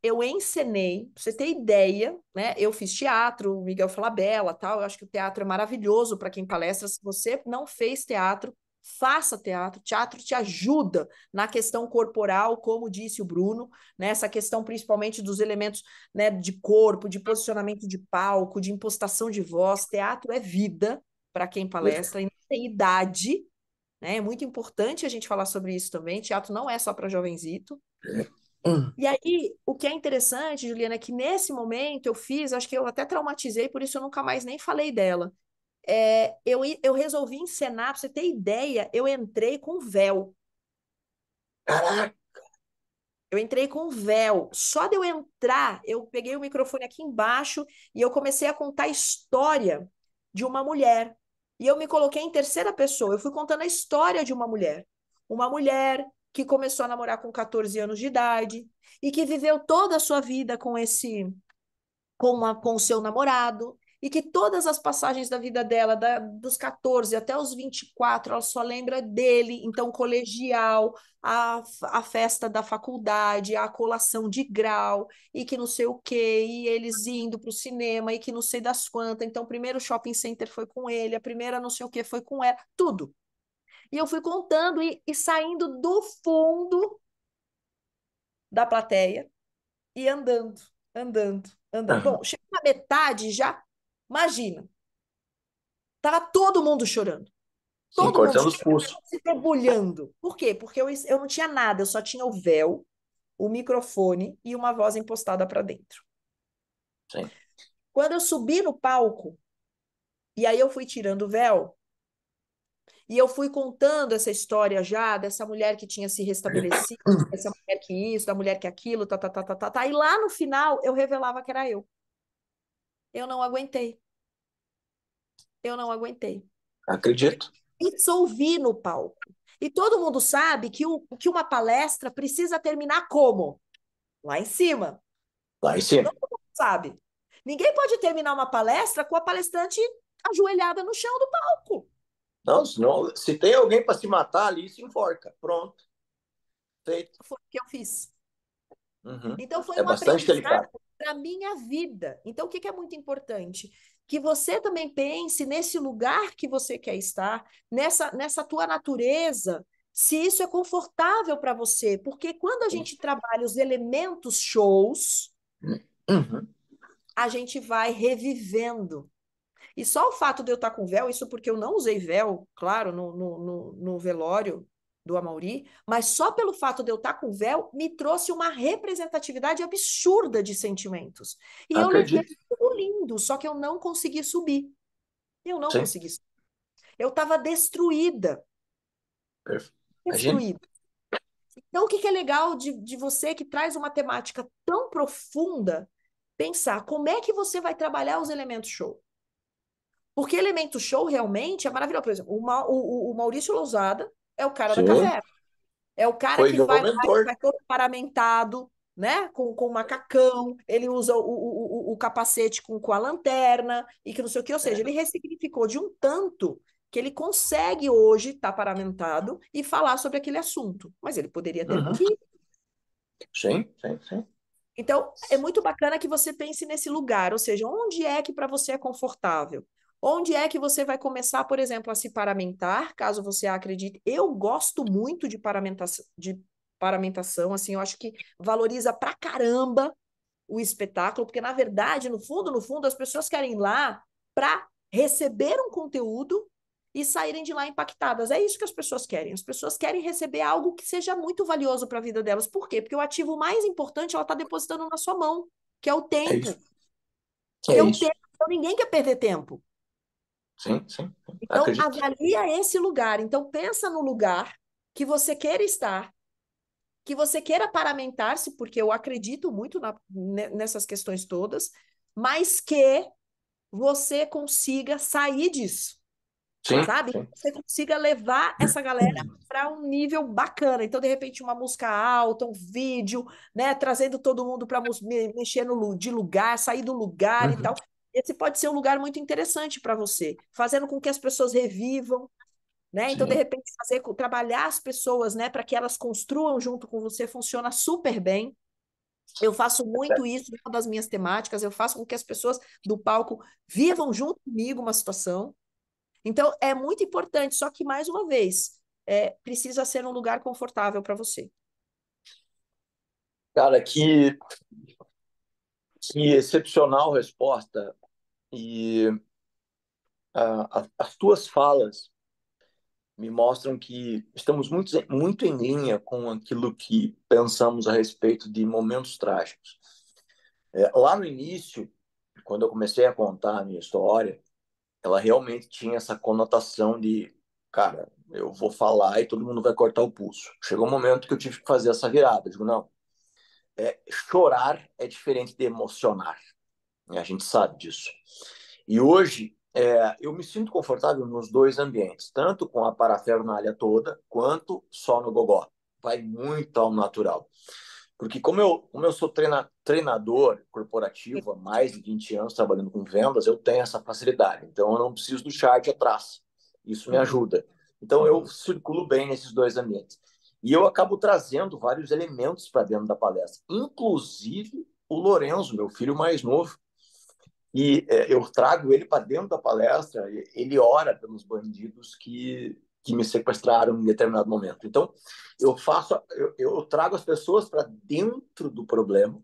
Eu encenei, pra você ter ideia, né? Eu fiz teatro, o Miguel Falabella, tal. Eu acho que o teatro é maravilhoso para quem palestra. Se você não fez teatro, faça teatro. Teatro te ajuda na questão corporal, como disse o Bruno, né? Essa questão principalmente dos elementos, né, de corpo, de posicionamento de palco, de impostação de voz. Teatro é vida para quem palestra e não tem idade, né? É muito importante a gente falar sobre isso também. Teatro não é só para jovenzito. E aí, o que é interessante, Juliana, é que nesse momento eu fiz, acho que eu até traumatizei, por isso eu nunca mais nem falei dela. Eu resolvi encenar, pra você ter ideia, eu entrei com véu. Caraca. Eu entrei com véu. Só de eu entrar, eu peguei o microfone aqui embaixo e eu comecei a contar a história de uma mulher. E eu me coloquei em terceira pessoa. Eu fui contando a história de uma mulher. Uma mulher que começou a namorar com 14 anos de idade e que viveu toda a sua vida com com o seu namorado, e que todas as passagens da vida dela, dos 14 até os 24, ela só lembra dele, então colegial, a festa da faculdade, a colação de grau, e que não sei o quê, e eles indo para o cinema, e que não sei das quantas, então o primeiro shopping center foi com ele, a primeira não sei o quê foi com ela, tudo. E eu fui contando e saindo do fundo da plateia e andando, andando, andando. Bom, chegou na metade já, imagina, tava todo mundo chorando. Sim, Todo mundo cortando os pulsos. se debulhando. Por quê? Porque eu não tinha nada, eu só tinha o véu, o microfone e uma voz impostada para dentro. Sim. Quando eu subi no palco, e aí eu fui tirando o véu, e eu fui contando essa história já dessa mulher que tinha se restabelecido, dessa mulher que isso, da mulher que aquilo, tá. E lá no final eu revelava que era eu. Eu não aguentei. Eu não aguentei. Acredito. Dissolvi no palco. E todo mundo sabe que uma palestra precisa terminar como? Lá em cima. Lá em cima. Todo mundo sabe. Ninguém pode terminar uma palestra com a palestrante ajoelhada no chão do palco. Não, senão, se tem alguém para se matar ali, se enforca. Pronto. Feito. Foi o que eu fiz. Uhum. Então, foi É um bastante aprendizado delicado. para a minha vida. Então, o que é muito importante? Que você também pense nesse lugar que você quer estar, nessa tua natureza, se isso é confortável para você. Porque quando a gente trabalha os elementos shows, Uhum. a gente vai revivendo. E só o fato de eu estar com véu, isso porque eu não usei véu, claro, no velório do Amaury, mas só pelo fato de eu estar com véu, me trouxe uma representatividade absurda de sentimentos. E eu levei Acredito. tudo lindo, só que eu não consegui subir. Eu não Sim. consegui subir. Eu estava destruída. Imagina. Destruída. Então, o que é legal de você que traz uma temática tão profunda, pensar como é que você vai trabalhar os elementos show? Porque elemento show realmente é maravilhoso. Por exemplo, o Maurício Lousada é o cara da Sim. caverna. É o cara Foi que meu vai lá, mentor. vai todo paramentado, né? Com macacão, ele usa o capacete com a lanterna e que não sei o que. Ou seja, ele ressignificou de um tanto que ele consegue hoje estar paramentado e falar sobre aquele assunto. Mas ele poderia ter Uhum. morrido. Sim, sim, sim. Então, é muito bacana que você pense nesse lugar, ou seja, onde é que para você é confortável? Onde é que você vai começar, por exemplo, a se paramentar, caso você acredite? Eu gosto muito de paramentação, assim, eu acho que valoriza pra caramba o espetáculo, porque, na verdade, no fundo, as pessoas querem ir lá para receber um conteúdo e saírem de lá impactadas. É isso que as pessoas querem. As pessoas querem receber algo que seja muito valioso para a vida delas. Por quê? Porque o ativo mais importante ela está depositando na sua mão, que é o É tempo. isso. Porque É o isso. tempo, ninguém quer perder tempo. Sim, sim. Então, Acredito. avalia esse lugar. Então, pensa no lugar que você queira estar, que você queira paramentar-se, porque eu acredito muito nessas questões todas, mas que você consiga sair disso, Sim, sabe? sim. Você consiga levar essa galera para um nível bacana. Então, de repente, uma música alta, um vídeo, né? Trazendo todo mundo para mexer de lugar, sair do lugar e tal. Esse pode ser um lugar muito interessante para você, fazendo com que as pessoas revivam, né? Então, de Sim. repente, trabalhar as pessoas, né, para que elas construam junto com você, funciona super bem. Eu faço muito isso, uma das minhas temáticas, eu faço com que as pessoas do palco vivam junto comigo uma situação. Então, é muito importante, só que, mais uma vez, precisa ser um lugar confortável para você. Cara, que excepcional resposta. E as tuas falas me mostram que estamos muito em linha com aquilo que pensamos a respeito de momentos trágicos. Lá no início, quando eu comecei a contar a minha história, ela realmente tinha essa conotação de, cara, eu vou falar e todo mundo vai cortar o pulso. Chegou um momento que eu tive que fazer essa virada. Eu digo, não, chorar é diferente de emocionar. A gente sabe disso. E hoje, eu me sinto confortável nos dois ambientes, tanto com a parafernália toda, quanto só no gogó. Vai muito ao natural. Porque como eu sou treinador corporativo há mais de 20 anos trabalhando com vendas, eu tenho essa facilidade. Então, eu não preciso do chat atrás. Isso me ajuda. Então, eu circulo bem nesses dois ambientes. E eu acabo trazendo vários elementos para dentro da palestra, inclusive o Lorenzo, meu filho mais novo. E eu trago ele para dentro da palestra, ele ora pelos bandidos que me sequestraram em determinado momento. Então, eu trago as pessoas para dentro do problema,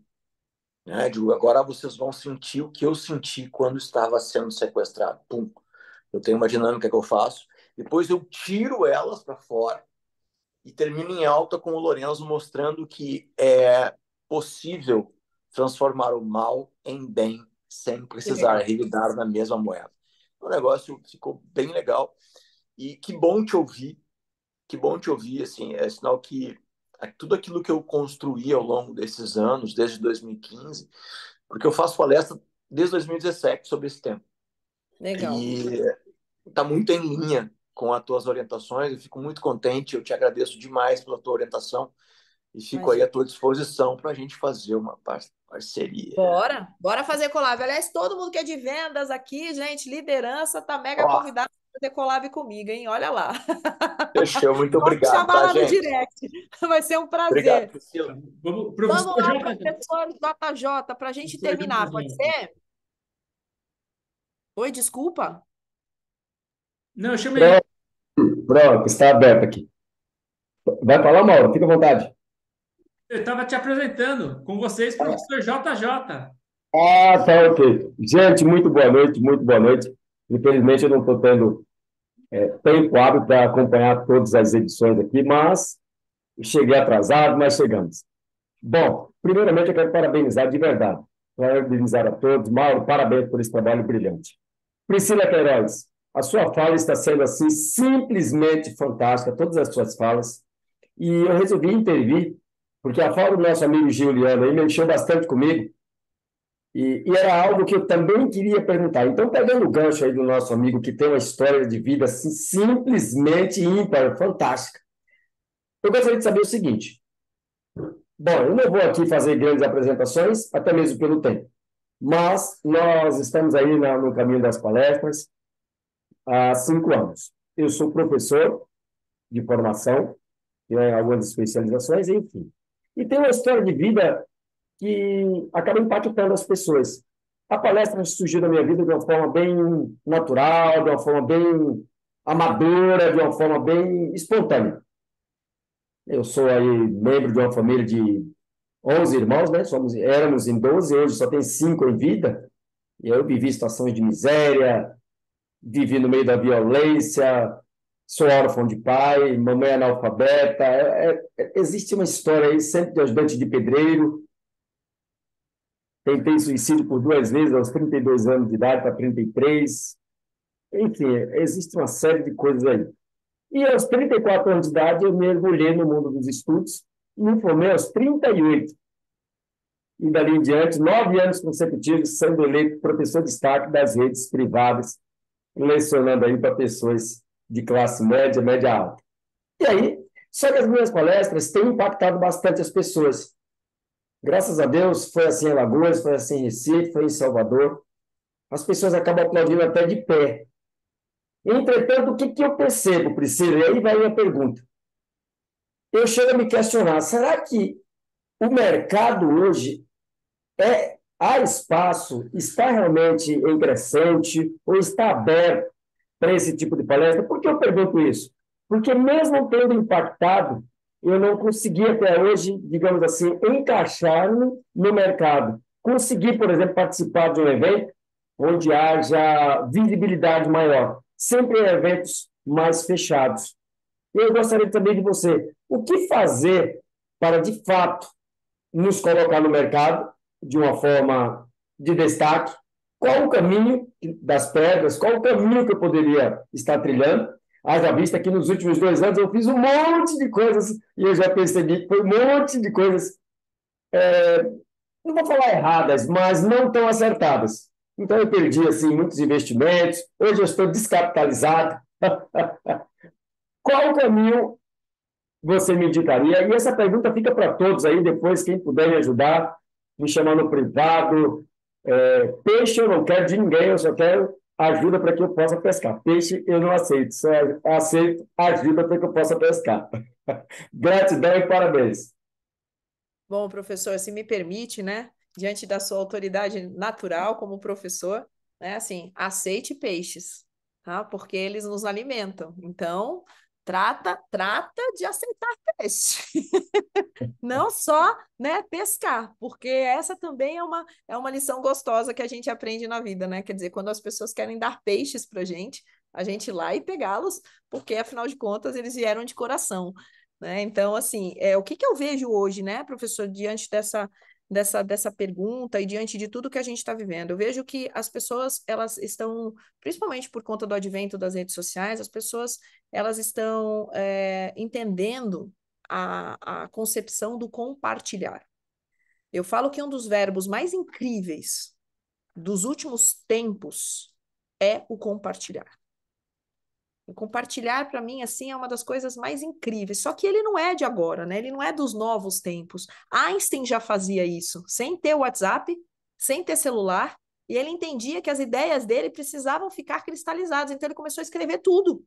né? Digo, agora vocês vão sentir o que eu senti quando estava sendo sequestrado. Pum. Eu tenho uma dinâmica que eu faço, depois eu tiro elas para fora e termino em alta com o Lorenzo mostrando que é possível transformar o mal em bem sem precisar revidar na mesma moeda. O negócio ficou bem legal e que bom te ouvir, assim, é sinal que tudo aquilo que eu construí ao longo desses anos, desde 2015, porque eu faço palestra desde 2017 sobre esse tema. Legal. E está muito em linha com as tuas orientações, eu fico muito contente, eu te agradeço demais pela tua orientação e fico aí à tua disposição para a gente fazer uma parceria. Bora fazer collab. Aliás, todo mundo que é de vendas aqui, gente, liderança, tá mega Ó, convidado para fazer collab comigo, hein? Olha lá. fechou, muito Pode obrigado, chamar tá, lá no gente? direct. Vai ser um Obrigado, prazer. Priscila. Vamos, Vamos professor lá, JJ. professor JJ, para a gente terminar, pode ser? Oi, desculpa. Não, eu chamei. Pronto, pronto, está aberto aqui. Vai falar, Mauro, fica à vontade. Eu estava te apresentando com vocês, professor JJ. Ah, tá, ok. Gente, muito boa noite, muito boa noite. Infelizmente, eu não estou tendo tempo hábil para acompanhar todas as edições aqui, mas cheguei atrasado, mas chegamos. Bom, primeiramente, eu quero parabenizar de verdade. Parabenizar a todos. Mauro, parabéns por esse trabalho brilhante. Priscila Queiroz, a sua fala está sendo, assim, simplesmente fantástica, todas as suas falas. E eu resolvi intervir, porque a fala do nosso amigo Giuliano aí mexeu bastante comigo, e era algo que eu também queria perguntar. Então, pegando o gancho aí do nosso amigo, que tem uma história de vida assim, simplesmente ímpar, fantástica, eu gostaria de saber o seguinte. Bom, eu não vou aqui fazer grandes apresentações, até mesmo pelo tempo, mas nós estamos aí no caminho das palestras há 5 anos. Eu sou professor de formação, tenho algumas especializações, enfim. E tem uma história de vida que acaba impactando as pessoas. A palestra surgiu na minha vida de uma forma bem natural, de uma forma bem amadora, de uma forma bem espontânea. Eu sou aí membro de uma família de 11 irmãos, né? Éramos em 12, hoje só tem 5 em vida. E eu vivi situações de miséria, vivi no meio da violência, sou órfão de pai, mamãe analfabeta. Existe uma história aí sempre de ajudante de pedreiro. Tentei suicídio por 2 vezes, aos 32 anos de idade para 33. enfim, existe uma série de coisas aí. E aos 34 anos de idade, eu mergulhei no mundo dos estudos e me formei aos 38. E dali em diante, 9 anos consecutivos, sendo eleito professor de destaque das redes privadas, lecionando aí para pessoas de classe média, média alta. E aí, só que as minhas palestras têm impactado bastante as pessoas. Graças a Deus, foi assim em Alagoas, foi assim em Recife, foi em Salvador. As pessoas acabam aplaudindo até de pé. Entretanto, o que eu percebo, Priscila? E aí vai a minha pergunta. Eu chego a me questionar, será que o mercado hoje há espaço, está realmente em crescente ou está aberto para esse tipo de palestra? Por que eu pergunto isso? Porque mesmo tendo impactado, eu não consegui até hoje, digamos assim, encaixar-me no mercado. Consegui, por exemplo, participar de um evento onde haja visibilidade maior, sempre em eventos mais fechados. Eu gostaria também de você, o que fazer para, de fato, nos colocar no mercado de uma forma de destaque? Qual o caminho das pedras? Qual o caminho que eu poderia estar trilhando? Haja vista que nos últimos 2 anos eu fiz um monte de coisas e eu já percebi que foi um monte de coisas, não vou falar erradas, mas não tão acertadas. Então eu perdi assim muitos investimentos. Hoje eu estou descapitalizado. Qual o caminho você me indicaria? E essa pergunta fica para todos aí, depois, quem puder me ajudar, me chamar no privado. Peixe eu não quero de ninguém, eu só quero ajuda para que eu possa pescar. Peixe eu não aceito, só aceito ajuda para que eu possa pescar. Gratidão e parabéns. Bom, professor, se me permite, né, diante da sua autoridade natural como professor, né, assim, aceite peixes, tá? Porque eles nos alimentam. Então, trata de aceitar peixe. Não só, né, pescar, porque essa também é uma lição gostosa que a gente aprende na vida, né? Quer dizer, quando as pessoas querem dar peixes para a gente ir lá e pegá-los, porque afinal de contas eles vieram de coração, né? Então, assim, o que eu vejo hoje, né, professor, diante dessa pergunta e diante de tudo que a gente está vivendo? Eu vejo que as pessoas, elas estão, principalmente por conta do advento das redes sociais, as pessoas, elas estão entendendo a concepção do compartilhar. Eu falo que um dos verbos mais incríveis dos últimos tempos é o compartilhar. O compartilhar, para mim, assim, é uma das coisas mais incríveis. Só que ele não é de agora, né? Ele não é dos novos tempos. Einstein já fazia isso, sem ter WhatsApp, sem ter celular, e ele entendia que as ideias dele precisavam ficar cristalizadas. Então, ele começou a escrever tudo.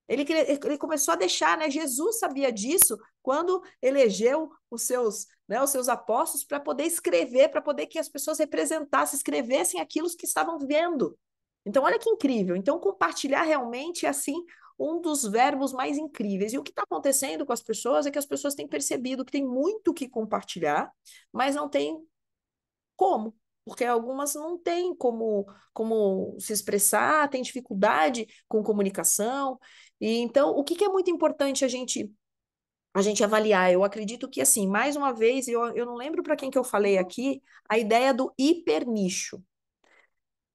Ele começou a deixar, né? Jesus sabia disso quando elegeu os seus apóstolos para poder escrever, para poder que as pessoas representassem, escrevessem aquilo que estavam vendo. Então, olha que incrível. Então, compartilhar realmente é, assim, um dos verbos mais incríveis. E o que está acontecendo com as pessoas é que as pessoas têm percebido que tem muito o que compartilhar, mas não tem como. Porque algumas não têm como se expressar, têm dificuldade com comunicação. E então, o que é muito importante a gente avaliar? Eu acredito que, assim, mais uma vez, eu não lembro para quem que eu falei aqui, a ideia do hipernicho.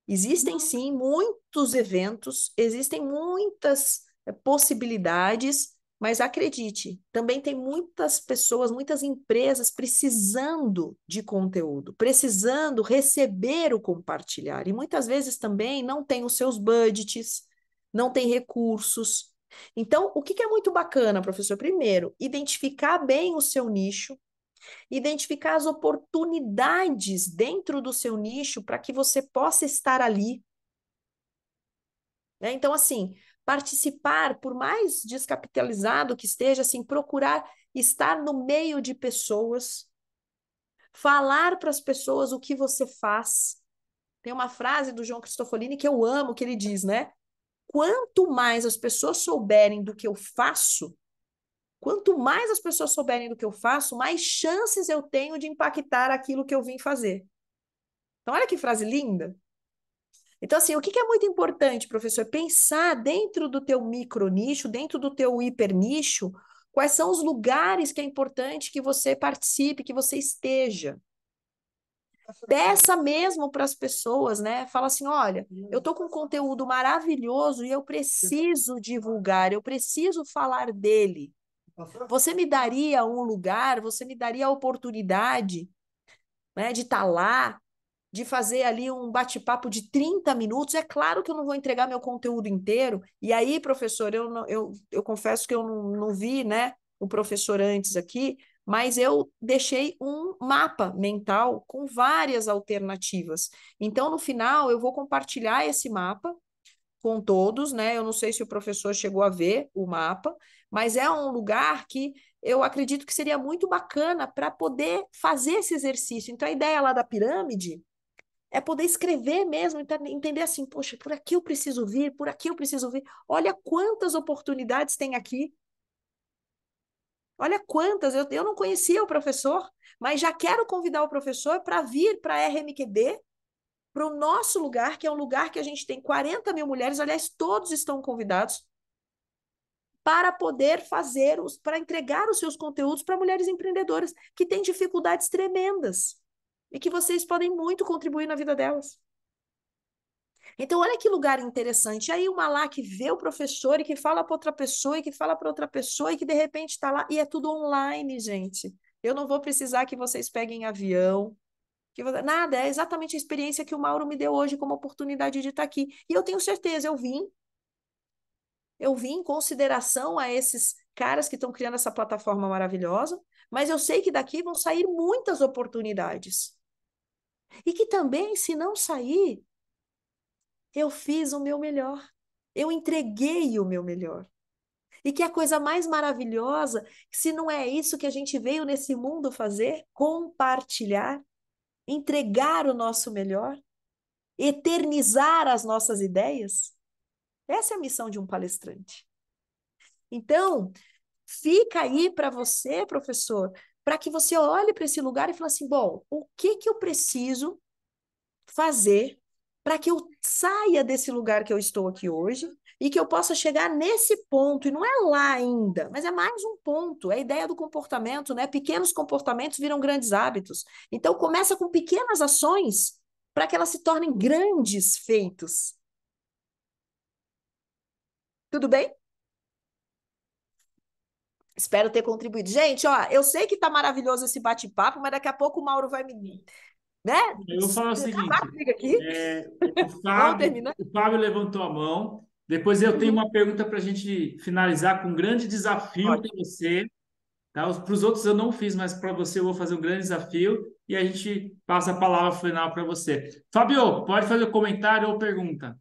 Existem, sim, muitos eventos, existem muitas possibilidades, mas acredite, também tem muitas pessoas, muitas empresas precisando de conteúdo, precisando receber o compartilhar. E muitas vezes também não tem os seus budgets, não tem recursos. Então, o que é muito bacana, professor? Primeiro, identificar bem o seu nicho, identificar as oportunidades dentro do seu nicho para que você possa estar ali. Né? Então, assim, participar, por mais descapitalizado que esteja, assim, procurar estar no meio de pessoas, falar para as pessoas o que você faz. Tem uma frase do João Cristofolini que eu amo, que ele diz, né? Quanto mais as pessoas souberem do que eu faço, quanto mais as pessoas souberem do que eu faço, mais chances eu tenho de impactar aquilo que eu vim fazer. Então, olha que frase linda. Então, assim, o que é muito importante, professor? Pensar dentro do teu micronicho, dentro do teu hipernicho, quais são os lugares que é importante que você participe, que você esteja. Peça mesmo para as pessoas, né? Fala assim, olha, eu estou com um conteúdo maravilhoso e eu preciso divulgar, eu preciso falar dele. Você me daria um lugar, você me daria a oportunidade, né, de estar lá, de fazer ali um bate-papo de 30 minutos. É claro que eu não vou entregar meu conteúdo inteiro. E aí, professor, eu confesso que eu não vi, né, o professor antes aqui, mas eu deixei um mapa mental com várias alternativas. Então, no final, eu vou compartilhar esse mapa com todos, né? Eu não sei se o professor chegou a ver o mapa, mas é um lugar que eu acredito que seria muito bacana para poder fazer esse exercício. Então, a ideia lá da pirâmide é poder escrever mesmo, entender assim, poxa, por aqui eu preciso vir, por aqui eu preciso vir. Olha quantas oportunidades tem aqui. Olha quantas. Eu não conhecia o professor, mas já quero convidar o professor para vir para a RMQB, para o nosso lugar, que é um lugar que a gente tem 40 mil mulheres, aliás, todos estão convidados, para poder para entregar os seus conteúdos para mulheres empreendedoras que têm dificuldades tremendas e que vocês podem muito contribuir na vida delas. Então, olha que lugar interessante. Aí uma lá que vê o professor e que fala para outra pessoa e que fala para outra pessoa e que de repente está lá. E é tudo online, gente. Eu não vou precisar que vocês peguem avião. Nada, é exatamente a experiência que o Mauro me deu hoje como oportunidade de estar aqui. E eu tenho certeza, eu vim em consideração a esses caras que estão criando essa plataforma maravilhosa, mas eu sei que daqui vão sair muitas oportunidades. E que também, se não sair, eu fiz o meu melhor. Eu entreguei o meu melhor. E que a coisa mais maravilhosa, se não é isso que a gente veio nesse mundo fazer, compartilhar, entregar o nosso melhor, eternizar as nossas ideias, essa é a missão de um palestrante. Então, fica aí para você, professor, para que você olhe para esse lugar e fale assim, bom, o que eu preciso fazer para que eu saia desse lugar que eu estou aqui hoje e que eu possa chegar nesse ponto, e não é lá ainda, mas é mais um ponto, é a ideia do comportamento, né? Pequenos comportamentos viram grandes hábitos. Então, começa com pequenas ações para que elas se tornem grandes feitos. Tudo bem? Espero ter contribuído. Gente, ó, eu sei que tá maravilhoso esse bate-papo, mas daqui a pouco o Mauro vai me, né? Eu vou falar o seguinte, Acabar comigo aqui. Fábio, o Fábio levantou a mão, depois eu tenho uma pergunta para a gente finalizar com um grande desafio para você, tá? Para os outros eu não fiz, mas para você eu vou fazer um grande desafio e a gente passa a palavra final para você. Fábio, pode fazer o comentário ou pergunta.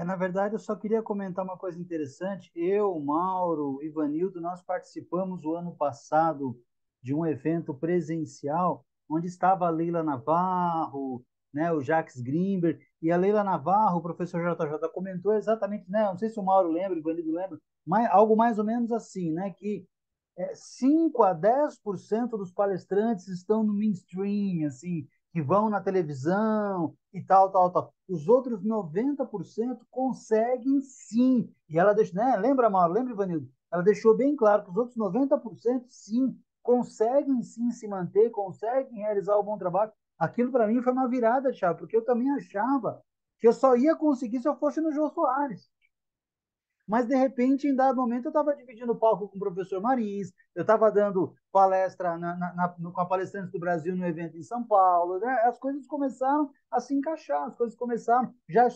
Na verdade, eu só queria comentar uma coisa interessante. Eu, Mauro, Ivanildo, nós participamos o ano passado de um evento presencial onde estava a Leila Navarro, né, o Jacques Greenberg, e a Leila Navarro, o professor JJ, comentou exatamente, né, não sei se o Mauro lembra, o Ivanildo lembra, mas algo mais ou menos assim, né, que 5 a 10% dos palestrantes estão no mainstream, assim, que vão na televisão e tal, tal, tal. Os outros 90% conseguem sim. E ela deixou, né? Lembra, Mauro? Lembra, Ivanildo? Ela deixou bem claro que os outros 90% sim, conseguem sim se manter, conseguem realizar o bom trabalho. Aquilo para mim foi uma virada de chave, porque eu também achava que eu só ia conseguir se eu fosse no Jô Soares. Mas, de repente, em dado momento, eu estava dividindo o palco com o professor Marins, eu estava dando palestra com a Palestrantes do Brasil no evento em São Paulo, né? As coisas começaram a se encaixar, as coisas começaram.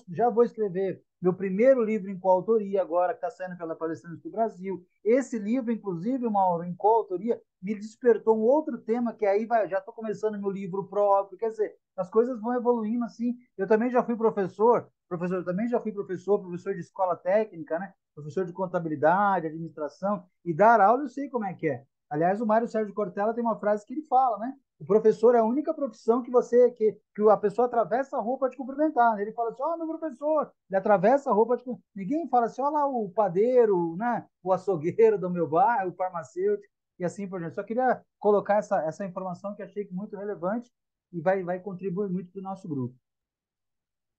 Já vou escrever meu primeiro livro em coautoria agora, que está saindo pela Palestrantes do Brasil. Esse livro, inclusive, Mauro, em coautoria, me despertou um outro tema, que aí já estou começando meu livro próprio. Quer dizer, as coisas vão evoluindo assim. Eu também já fui professor, professor de escola técnica, né? Professor de contabilidade, administração, e dar aula eu sei como é que é. Aliás, o Mário Sérgio Cortella tem uma frase que ele fala, né? O professor é a única profissão que a pessoa atravessa a rua para te cumprimentar. Né? Ele fala assim, meu professor, ele atravessa a rua para te cumprimentar. Ninguém fala assim, olha lá o padeiro, né? O açougueiro do meu bairro, o farmacêutico, e assim por diante. Só queria colocar essa informação que achei muito relevante e vai contribuir muito para o nosso grupo.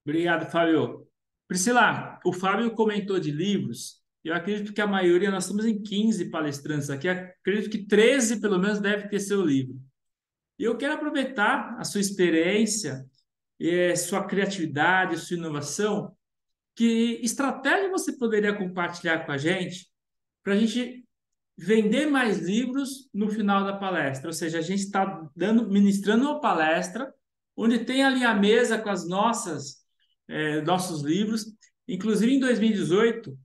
Obrigado, Fábio. Priscila, o Fábio comentou de livros. Eu acredito que a maioria, nós estamos em 15 palestrantes aqui, acredito que 13 pelo menos deve ter seu livro. E eu quero aproveitar a sua experiência, sua criatividade, sua inovação. Que estratégia você poderia compartilhar com a gente para a gente vender mais livros no final da palestra? Ou seja, a gente está ministrando uma palestra onde tem ali a mesa com as nossos livros. Inclusive, em 2018,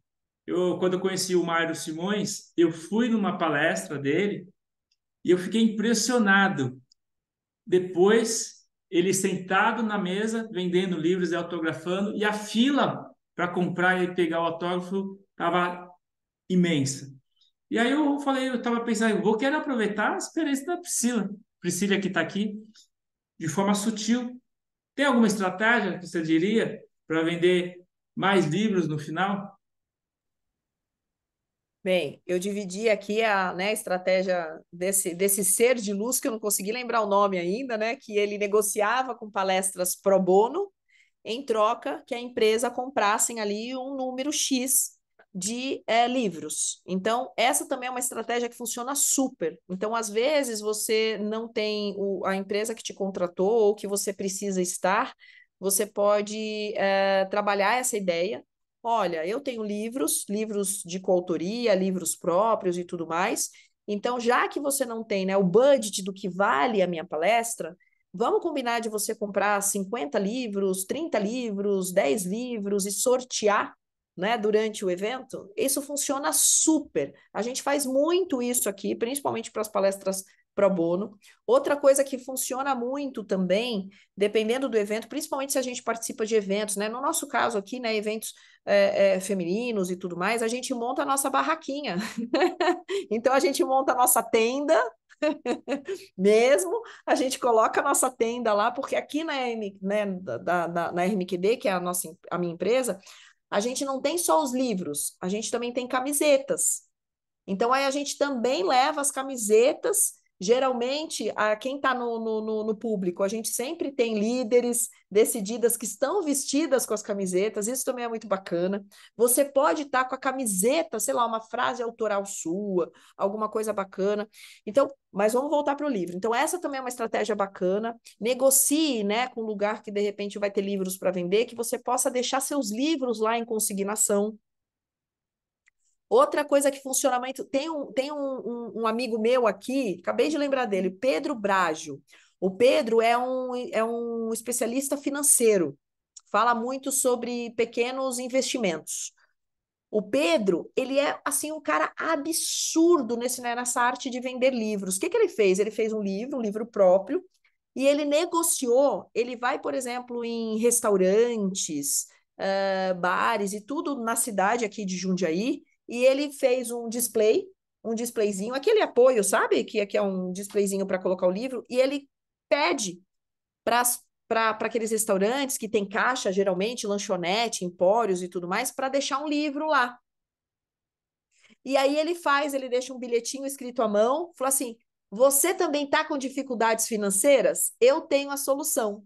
quando eu conheci o Mário Simões, eu fui numa palestra dele e eu fiquei impressionado. Depois, ele sentado na mesa, vendendo livros e autografando, e a fila para comprar e pegar o autógrafo estava imensa. E aí eu estava pensando, quero aproveitar a experiência da Priscila. Priscila que está aqui, de forma sutil. Tem alguma estratégia que você diria para vender mais livros no final? Bem, eu dividi aqui a estratégia desse ser de luz, que eu não consegui lembrar o nome ainda, né? Que ele negociava com palestras pro bono, em troca que a empresa comprassem ali um número X de livros. Então, essa também é uma estratégia que funciona super. Então, às vezes, você não tem a empresa que te contratou ou que você precisa estar, você pode trabalhar essa ideia. Olha, eu tenho livros de coautoria, livros próprios e tudo mais. Então, já que você não tem, né, o budget do que vale a minha palestra, vamos combinar de você comprar 50 livros, 30 livros, 10 livros e sortear, né, durante o evento? Isso funciona super. A gente faz muito isso aqui, principalmente para as palestras pro bono. Outra coisa que funciona muito também, dependendo do evento, principalmente se a gente participa de eventos, né? No nosso caso aqui, né, eventos femininos e tudo mais, a gente monta a nossa barraquinha. Então a gente monta a nossa tenda mesmo, a gente coloca a nossa tenda lá, porque aqui na RMQD, que é a minha empresa, a gente não tem só os livros, a gente também tem camisetas. Então, aí a gente também leva as camisetas. Geralmente, a quem está no público, a gente sempre tem líderes decididas que estão vestidas com as camisetas, isso também é muito bacana. Você pode estar com a camiseta, sei lá, uma frase autoral sua, alguma coisa bacana. Então, mas vamos voltar para o livro. Então, essa também é uma estratégia bacana. Negocie, né, com um lugar que de repente vai ter livros para vender, que você possa deixar seus livros lá em consignação. Outra coisa que funciona muito, tem um amigo meu aqui, acabei de lembrar dele, Pedro Brajo. O Pedro é um especialista financeiro, fala muito sobre pequenos investimentos. O Pedro, ele é assim um cara absurdo nessa arte de vender livros. O que ele fez? Ele fez um livro próprio, e ele negociou, ele vai, por exemplo, em restaurantes, bares e tudo na cidade aqui de Jundiaí, e ele fez um displayzinho, aquele apoio, sabe? Que é um displayzinho para colocar o livro, e ele pede para aqueles restaurantes que tem caixa, geralmente, lanchonete, empórios e tudo mais, para deixar um livro lá. E aí ele deixa um bilhetinho escrito à mão, fala assim, você também está com dificuldades financeiras? Eu tenho a solução.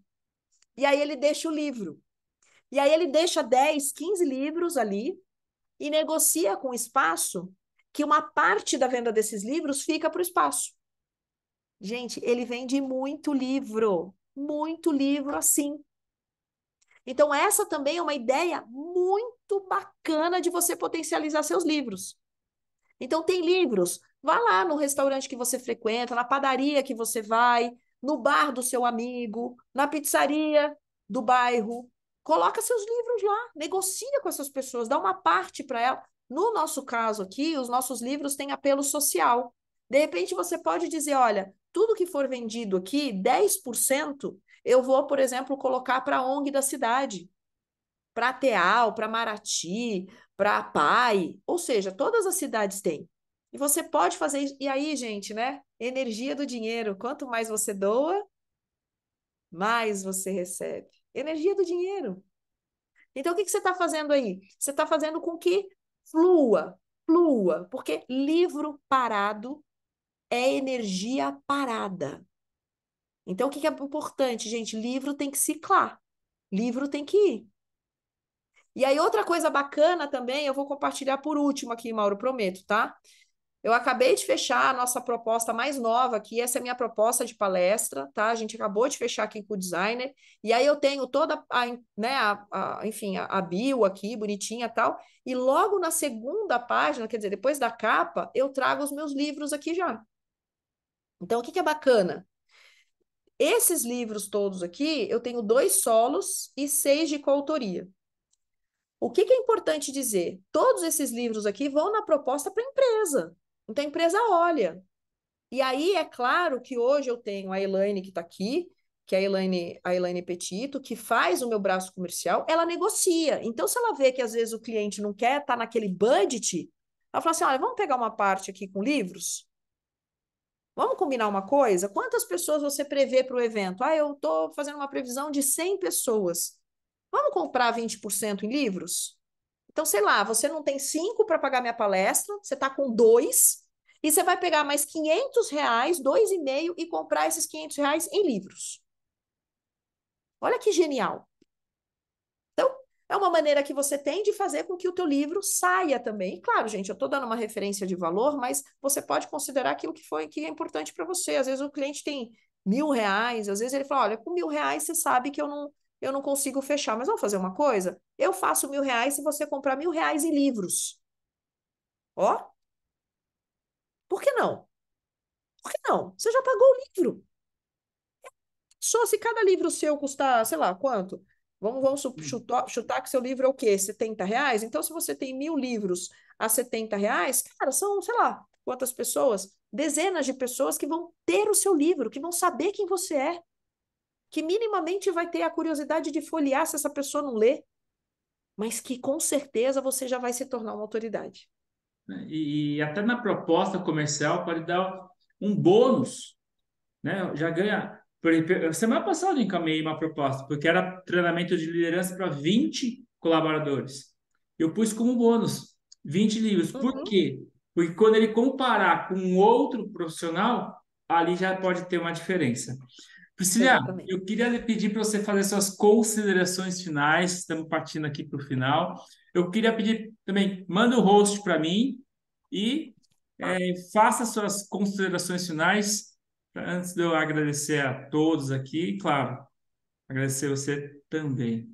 E aí ele deixa o livro. E aí ele deixa 10, 15 livros ali, e negocia com o espaço que uma parte da venda desses livros fica para o espaço. Gente, ele vende muito livro assim. Então, essa também é uma ideia muito bacana de você potencializar seus livros. Então, tem livros, vá lá no restaurante que você frequenta, na padaria que você vai, no bar do seu amigo, na pizzaria do bairro. Coloca seus livros lá, negocia com essas pessoas, dá uma parte para ela. No nosso caso aqui, os nossos livros têm apelo social. De repente, você pode dizer, olha, tudo que for vendido aqui, 10%, eu vou, por exemplo, colocar para a ONG da cidade, para Teal, para Marati, para Pai, ou seja, todas as cidades têm. E você pode fazer isso. E aí, gente, né? Energia do dinheiro. Quanto mais você doa, mais você recebe. Energia do dinheiro. Então, o que você está fazendo aí? Você está fazendo com que flua, porque livro parado é energia parada. Então, o que é importante, gente? Livro tem que ciclar, livro tem que ir. E aí, outra coisa bacana também, eu vou compartilhar por último aqui, Mauro, prometo, tá? Eu acabei de fechar a nossa proposta mais nova aqui, essa é a minha proposta de palestra, tá? A gente acabou de fechar aqui com o designer, e aí eu tenho toda né, enfim, a bio aqui, bonitinha e tal, e logo na segunda página, quer dizer, depois da capa, eu trago os meus livros aqui já. Então, o que que é bacana? Esses livros todos aqui, eu tenho 2 solos e 6 de coautoria. O que que é importante dizer? Todos esses livros aqui vão na proposta para a empresa. Então, a empresa olha. E aí, é claro que hoje eu tenho a Elaine que está aqui, que é a Elaine Petito, que faz o meu braço comercial, ela negocia. Então, se ela vê que às vezes o cliente não quer estar naquele budget, ela fala assim: olha, vamos pegar uma parte aqui com livros? Vamos combinar uma coisa? Quantas pessoas você prevê para o evento? Ah, eu estou fazendo uma previsão de 100 pessoas. Vamos comprar 20% em livros? Então, sei lá, você não tem 5 para pagar minha palestra, você está com 2, e você vai pegar mais R$ 500, 2,5, e comprar esses R$ 500 em livros. Olha que genial. Então, é uma maneira que você tem de fazer com que o teu livro saia também. E claro, gente, eu estou dando uma referência de valor, mas você pode considerar aquilo que é importante para você. Às vezes o cliente tem R$ 1.000, às vezes ele fala, olha, com R$ 1.000 você sabe que eu não consigo fechar, mas vamos fazer uma coisa? Eu faço R$ 1.000 se você comprar R$ 1.000 em livros. Ó, por que não? Por que não? Você já pagou o livro. Só se cada livro seu custar, sei lá, quanto? Vamos chutar que seu livro é o quê? R$ 70? Então, se você tem 1.000 livros a R$ 70, cara, são, sei lá, quantas pessoas? Dezenas de pessoas que vão ter o seu livro, que vão saber quem você é, que minimamente vai ter a curiosidade de folhear se essa pessoa não lê, mas que com certeza você já vai se tornar uma autoridade. E até na proposta comercial pode dar um bônus, né? Já ganha. Semana passada eu encaminhei uma proposta, porque era treinamento de liderança para 20 colaboradores. Eu pus como bônus 20 livros. Por quê? Porque quando ele comparar com outro profissional, ali já pode ter uma diferença. Priscila, Exatamente. eu queria lhe pedir para você fazer suas considerações finais. Estamos partindo aqui para o final. Eu queria pedir também, manda o host para mim e faça suas considerações finais. Antes de eu agradecer a todos aqui, claro, agradecer você também.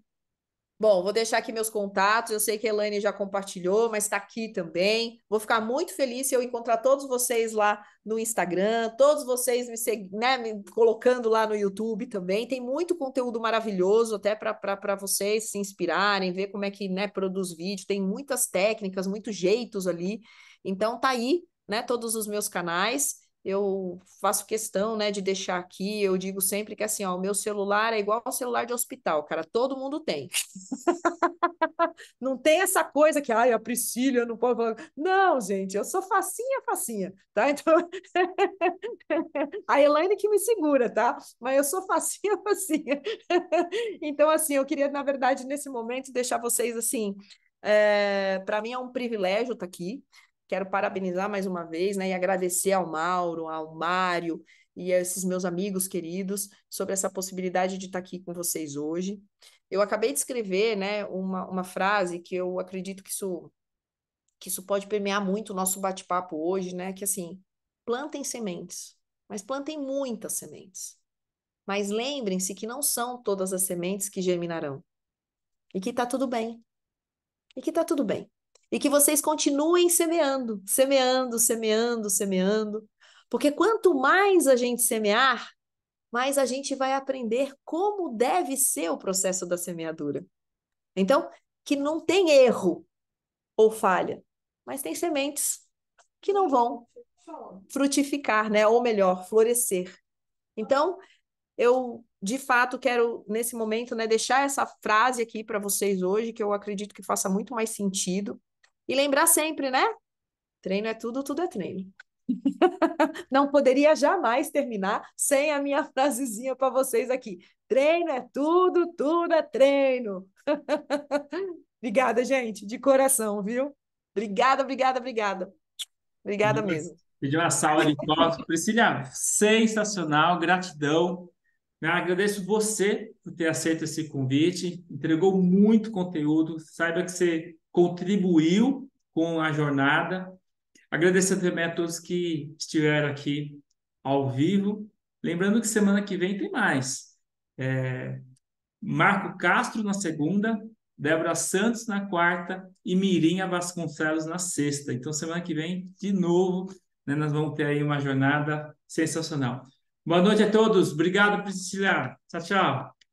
Bom, vou deixar aqui meus contatos. Eu sei que a Elaine já compartilhou, mas está aqui também. Vou ficar muito feliz se eu encontrar todos vocês lá no Instagram, todos vocês me colocando lá no YouTube também. Tem muito conteúdo maravilhoso até para vocês se inspirarem, ver como é que, né, produz vídeo. Tem muitas técnicas, muitos jeitos ali. Então tá aí, né, todos os meus canais. Eu faço questão, né, de deixar aqui. Eu digo sempre que assim, ó, o meu celular é igual ao celular de hospital, cara. Todo mundo tem. Não tem essa coisa que, ai, a Priscila não pode falar. Não, gente, eu sou facinha, facinha, tá? Então, a Elaine que me segura, tá? Mas eu sou facinha, facinha. Então, assim, eu queria, na verdade, nesse momento, deixar vocês assim. Para mim é um privilégio estar aqui. Quero parabenizar mais uma vez, né? E agradecer ao Mauro, ao Mário e a esses meus amigos queridos sobre essa possibilidade de estar aqui com vocês hoje. Eu acabei de escrever, né, uma frase que eu acredito que isso pode permear muito o nosso bate-papo hoje, né? Que assim, plantem sementes, mas plantem muitas sementes. Mas lembrem-se que não são todas as sementes que germinarão. E que tá tudo bem. E que tá tudo bem. E que vocês continuem semeando, semeando, semeando, semeando. Porque quanto mais a gente semear, mais a gente vai aprender como deve ser o processo da semeadura. Então, que não tem erro ou falha, mas tem sementes que não vão frutificar, né? Ou melhor, florescer. Então, eu de fato quero nesse momento, né, deixar essa frase aqui para vocês hoje, que eu acredito que faça muito mais sentido. E lembrar sempre, né? Treino é tudo, tudo é treino. Não poderia jamais terminar sem a minha frasezinha para vocês aqui. Treino é tudo, tudo é treino. Obrigada, gente, de coração, viu? Obrigada, obrigada, obrigada. Obrigada mesmo. Pedir uma salva de palmas. Priscila, sensacional, gratidão. Agradeço você por ter aceito esse convite, entregou muito conteúdo, saiba que você contribuiu com a jornada. Agradecer também a todos que estiveram aqui ao vivo. Lembrando que semana que vem tem mais. Marco Castro na segunda, Débora Santos na quarta e Mirinha Vasconcelos na sexta. Então, semana que vem, de novo, né, nós vamos ter aí uma jornada sensacional. Boa noite a todos. Obrigado, Priscila. Tchau, tchau.